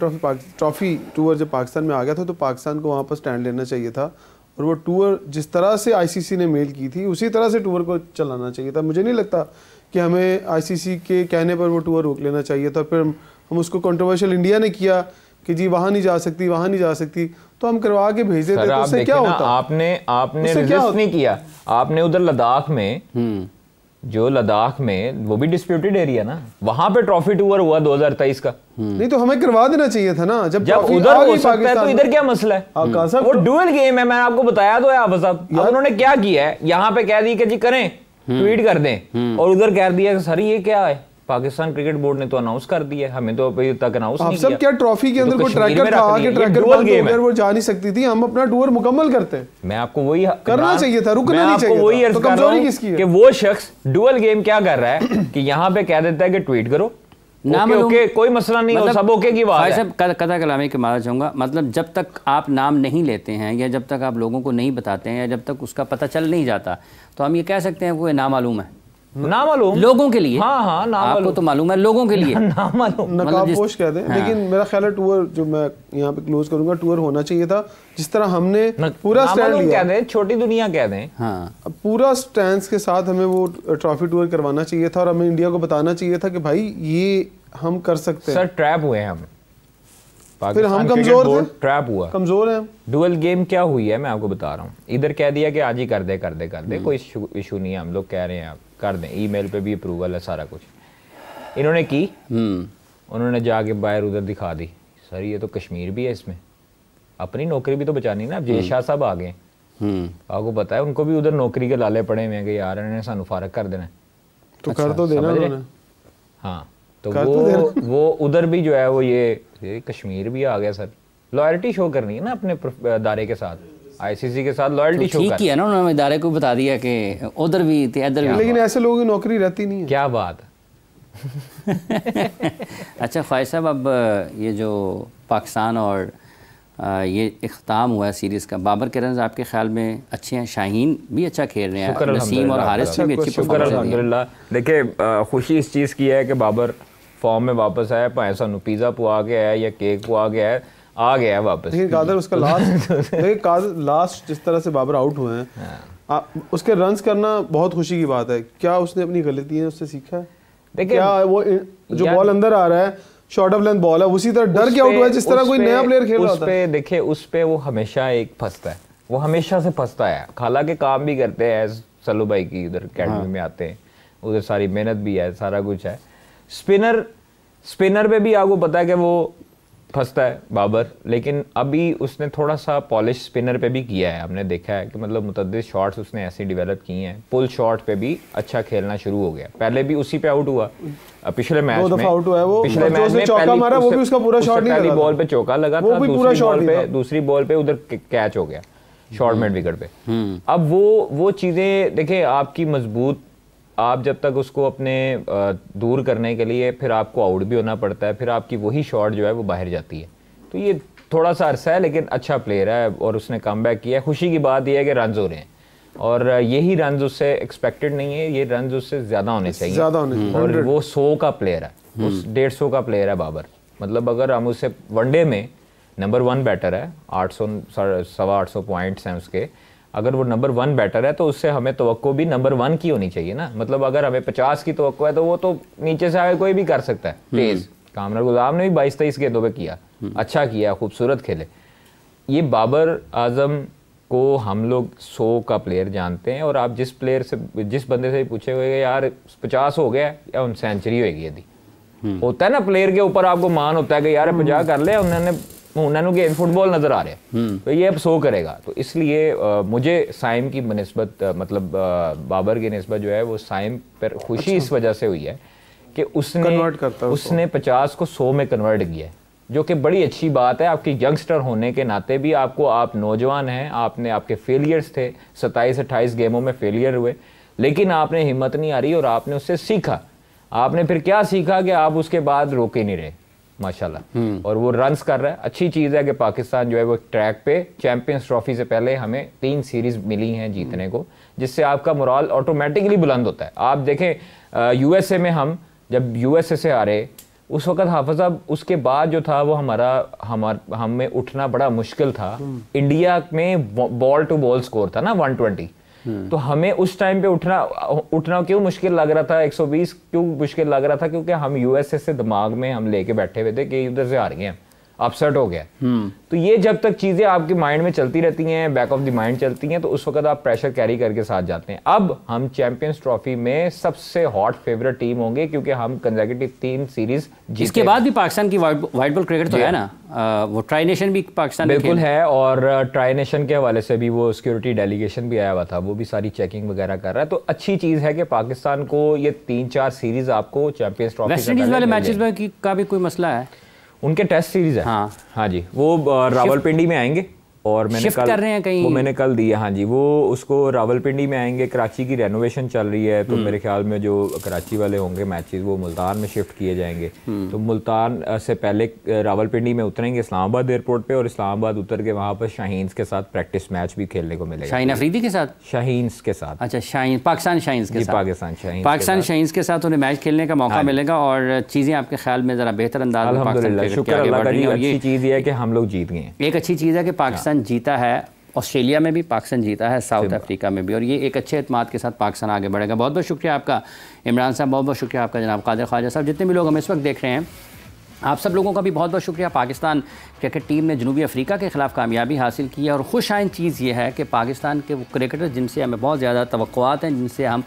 ट्रॉफी टूर जब पाकिस्तान में आ गया था तो पाकिस्तान को वहाँ पर स्टैंड लेना चाहिए था और वो टूर जिस तरह से आईसीसी ने मेल की थी उसी तरह से टूर को चलाना चाहिए था। मुझे नहीं लगता कि हमें आईसीसी के कहने पर वो टूर रोक लेना चाहिए था। फिर हम उसको कंट्रोवर्शियल इंडिया ने किया कि जी वहाँ नहीं जा सकती, वहाँ नहीं जा सकती, तो हम करवा के भेज देते, तो उससे क्या होता? आपने रेजिस्ट नहीं किया, आपने उधर लद्दाख में जो लद्दाख में वो भी डिस्प्यूटेड एरिया ना, वहां पे ट्रॉफी टूर हुआ 2023 का। नहीं तो हमें करवा देना चाहिए था ना। जब उधर हो सकता है तो इधर क्या मसला है? वो डुअल गेम है, मैंने आपको बताया तो है। आप साहब उन्होंने क्या किया है, यहाँ पे कह दी कि जी करें, ट्वीट कर दें, और उधर कह दिया सर ये क्या है, पाकिस्तान क्रिकेट बोर्ड ने तो अनाउंस कर दिया, हमें तो अभी तक अनाउंस नहीं किया। सब क्या ट्रॉफी के अंदर कोई ट्रैकर था कि ट्रैकर बंद हो गया, वो जा नहीं सकती थी, हम अपना टूर मुकम्मल करते। मैं आपको वही करना चाहिए था, रुकना नहीं चाहिए था। वही अर्ज कर रहा हूं कि वो शख्स डुअल गेम क्या कर रहा है कि यहाँ पे कह देता है कि ट्वीट करो, ओके कोई मसला नहीं, मतलब सब ओके की बात है। कथा कलामी के मारा चाहूँगा, मतलब जब तक आप नाम नहीं लेते हैं या जब तक आप लोगों को नहीं बताते हैं या जब तक उसका पता चल नहीं जाता, तो हम ये कह सकते हैं कोई नामालूम है, नामालूम लोगों के लिए। हाँ आपको तो मालूम है, लोगों के लिए नामालूम, नकाबपोश कह दें। लेकिन मेरा ख्याल है टूर, जो मैं यहाँ पे क्लोज करूंगा, टूर होना चाहिए था जिस तरह हमने पूरा स्टैंड लिया, कह दें छोटी दुनिया कह दें, हाँ पूरा स्टैंड के साथ हमें वो ट्रॉफी टूर करवाना चाहिए था और हमें इंडिया को बताना चाहिए था कि भाई ये हम कर सकते हैं। सर ट्रैप हुए हम, फिर हम कमजोर थे, ट्रैप हुआ, कमजोर है। डुअल गेम क्या हुई है मैं आपको बता रहा हूँ। इधर कह दिया कि आज ही कर दे कोई इशू नहीं है, हम लोग कह रहे हैं आप कर दें, ईमेल पे भी अप्रूवल है, सारा कुछ इन्होंने की। उन्होंने जाके बाहर उधर दिखा दी, सर ये तो कश्मीर भी है, इसमें अपनी नौकरी भी तो बचानी ना। अब जय शाह साहब आ गए, आपको पता है उनको भी उधर नौकरी के लाले पड़े हुए हैं कि यार इन्होंने सानू फारग कर देना, तो कर तो देना उन्होंने। हाँ तो वो उधर भी जो है वो ये कश्मीर भी आ गया। सर लॉयल्टी शो करनी है ना अपने इदारे के साथ, आईसीसी के साथ लॉयल्टी शो। ठीक किया ना उन्होंने, इदारे को बता दिया कि उधर भी थी इधर भी। लेकिन ऐसे लोगों की नौकरी रहती नहीं है। क्या बात अच्छा ख्वाजा साहब, अब ये जो पाकिस्तान और ये इख्ताम हुआ है सीरीज़ का, बाबर के रन्स आपके ख्याल में अच्छे हैं? शाहीन भी अच्छा खेल रहे हैं, नसीम और हारिस भी अच्छी परफॉर्मेंस है। अल्हम्दुलिल्लाह। देखिए खुशी इस चीज़ की है कि बाबर फॉर्म में वापस आया, भाएं सानू पिज़्ज़ा पुआ के आया या केक पुआ के आया, आ गया वापस। लेकिन कादर उसका लास्ट जिस तरह से बाबर आउट हुए हैं, उसके रन्स करना बहुत खुशी की बात है। क्या उसने अपनी गलतियां उससे सीखा है? देखिए क्या वो जो बॉल अंदर आ रहा है शॉर्ट ऑफ लेंथ बॉल है, उसी तरह डर के आउट हुआ है जिस तरह कोई नया प्लेयर खेल रहा होता है। देखिए उस पे वो हमेशा एक फंसता है, वो हमेशा से फंसता है। हालांकि काम भी करते हैं सल्लू भाई की, उधर अकेडमी में आते हैं, उधर सारी मेहनत भी है, सारा कुछ है। स्पिनर पे भी आपको पता है कि वो फंसता है बाबर, लेकिन अभी उसने थोड़ा सा पॉलिश स्पिनर पे भी किया है। हमने देखा है कि मतलब मुतअद्दिद शॉट्स उसने ऐसे डेवलप किए हैं, पुल शॉट पे भी अच्छा खेलना शुरू हो गया। पहले भी उसी पे आउट हुआ, पिछले मैच में आउट हुआ है वो, पिछले मैच में चौका मारा, वो भी उसका पूरा शॉट नहीं लगा, पहली बॉल पे चौका लगा था, दूसरी बॉल पे उधर कैच हो गया शॉर्ट मिड विकेट पे। अब वो चीजें देखें, आपकी मजबूत, आप जब तक उसको अपने दूर करने के लिए फिर आपको आउट भी होना पड़ता है, फिर आपकी वही शॉट जो है वो बाहर जाती है। तो ये थोड़ा सा अरसा है, लेकिन अच्छा प्लेयर है और उसने कमबैक किया है। खुशी की बात यह है कि रन्स हो रहे हैं और यही रन्स उससे एक्सपेक्टेड नहीं है, ये रन्स उससे ज़्यादा होने चाहिए। और वो 100 का प्लेयर है, उस 150 का प्लेयर है बाबर। मतलब अगर हम उससे वनडे में नंबर 1 बैटर है, 800-850 पॉइंट्स हैं उसके, अगर वो नंबर 1 बैटर है तो उससे हमें तवक्को भी नंबर 1 की होनी चाहिए ना। मतलब अगर हमें 50 की तवक्को है तो वो तो नीचे से आगे कोई भी कर सकता है तेज। कामरान गुलाम ने भी 22-23 गेंदों पे किया, अच्छा किया, खूबसूरत खेले। ये बाबर आजम को हम लोग 100 का प्लेयर जानते हैं, और आप जिस बंदे से पूछे हुए यार 50 हो गया या उन सेंचुरी होगी, यदि होता है ना प्लेयर के ऊपर आपको मान होता है कि यार 50 कर ले, उन्होंने गेम फुटबॉल नजर आ रहे हैं, तो ये अब 100 करेगा। तो इसलिए मुझे साइम की निस्बत, मतलब बाबर की निस्बत जो है वो साइम पर खुशी इस वजह से हुई है कि उसने 50 को 100 में कन्वर्ट किया है, जो कि बड़ी अच्छी बात है। आपकी यंगस्टर होने के नाते भी आप नौजवान हैं, आपके फेलियर्स थे, 27-28 गेमों में फेलियर हुए, लेकिन आपने हिम्मत नहीं आ रही और आपने उससे सीखा। आपने फिर क्या सीखा कि आप उसके बाद रोके नहीं रहे माशाल्लाह, और वो रन्स कर रहा है। अच्छी चीज़ है कि पाकिस्तान जो है वो ट्रैक पे चैंपियंस ट्रॉफी से पहले हमें 3 सीरीज मिली हैं जीतने को, जिससे आपका मोराल ऑटोमेटिकली बुलंद होता है। आप देखें यूएसए में हम जब यूएसए से हारे उस वक्त हाफिज साहब, उसके बाद जो था वो हमें उठना बड़ा मुश्किल था। इंडिया में बॉल टू बॉल स्कोर था ना 120, तो हमें उस टाइम पे उठना क्यों मुश्किल लग रहा था, 120 क्यों मुश्किल लग रहा था, क्योंकि हम यूएसए से दिमाग में हम लेके बैठे हुए थे कि उधर से हार गए, अपसेट हो गया। तो ये जब तक चीजें आपके माइंड में चलती रहती हैं, बैक ऑफ द माइंड चलती हैं, तो उस वक्त आप प्रेशर कैरी करके साथ जाते हैं। अब हम चैंपियंस ट्रॉफी में सबसे हॉट फेवरेट टीम होंगे, क्योंकि हम कंसेक्यूटिव 3 सीरीज जीते। इसके बाद भी पाकिस्तान की वाइट बॉल क्रिकेट तो है ना, वो ट्राई नेशन भी पाकिस्तान बिल्कुल है, और ट्राई नेशन के हवाले से भी वो सिक्योरिटी डेलीगेशन भी आया हुआ था, वो भी सारी चेकिंग वगैरह कर रहा है। तो अच्छी चीज है कि पाकिस्तान को ये 3-4 सीरीज आपको चैंपियंस ट्रॉफी वेस्ट इंडीज वाले मैचेस में का भी कोई मसला है? उनके टेस्ट सीरीज है। हाँ जी, वो रावलपिंडी में आएंगे, और मैंने शिफ्ट कर रहे हैं कहीं, वो मैंने कल दिया। हाँ जी, वो उसको रावलपिंडी में आएंगे। कराची की रेनोवेशन चल रही है, तो मेरे ख्याल में जो कराची वाले होंगे मैचेस वो मुल्तान में शिफ्ट किए जाएंगे। तो मुल्तान से पहले रावलपिंडी में उतरेंगे इस्लामाबाद एयरपोर्ट पे, और इस्लामाबाद उतर के वहाँ पर शाहीन्स के साथ प्रैक्टिस मैच भी खेलने को मिलेगा। शाहीन अफरीदी के साथ? शाहीन्स के साथ। अच्छा, शाहीन पाकिस्तान शाहीन्स के साथ। पाकिस्तान शाहीन्स के साथ उन्हें मैच खेलने का मौका मिलेगा, और चीज़ें आपके ख्याल में ज़रा बेहतर अंदाज में अल्हम्दुलिल्लाह, शुक्र अल्लाह का। अच्छी चीज़ ये है कि हम लोग जीत गए। एक अच्छी चीज़ है कि पाकिस्तान जीता है, ऑस्ट्रेलिया में भी पाकिस्तान जीता है, साउथ अफ्रीका में भी, और ये एक अच्छे एतमाद के साथ पाकिस्तान आगे बढ़ेगा। बहुत बहुत शुक्रिया आपका इमरान साहब, बहुत बहुत शुक्रिया आपका जनाब कादिर ख्वाजा साहब, जितने भी लोग हमें इस वक्त देख रहे हैं, आप सब लोगों का भी बहुत बहुत शुक्रिया। पाकिस्तान क्रिकेट टीम ने जनूबी अफ्रीका के ख़िलाफ़ कामयाबी हासिल की है, और खुश आइन चीज़ ये है कि पाकिस्तान के वो क्रिकेटर जिनसे हमें बहुत ज़्यादा तवक्कुआत हैं, जिनसे हम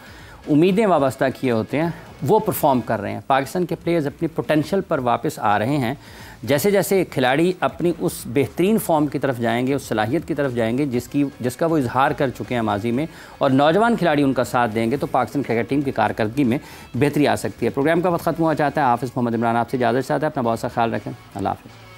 उम्मीदें वाबस्ता किए होते हैं, वो परफॉर्म कर रहे हैं। पाकिस्तान के प्लेयर्स अपनी पोटेंशियल पर वापस आ रहे हैं। जैसे जैसे खिलाड़ी अपनी उस बेहतरीन फॉर्म की तरफ जाएंगे, उस सलाहियत की तरफ जाएंगे जिसका वो इजहार कर चुके हैं माजी में, और नौजवान खिलाड़ी उनका साथ देंगे, तो पाकिस्तान क्रिकेट टीम की कारकर्दगी में बेहतरी आ सकती है। प्रोग्राम का वक्त ख़त्म हुआ चाहता है। हाफिज़ मोहम्मद इमरान आपसे इजाज़त चाहता है। अपना बहुत सा ख्याल रखें। अल्लाह हाफ़िज़।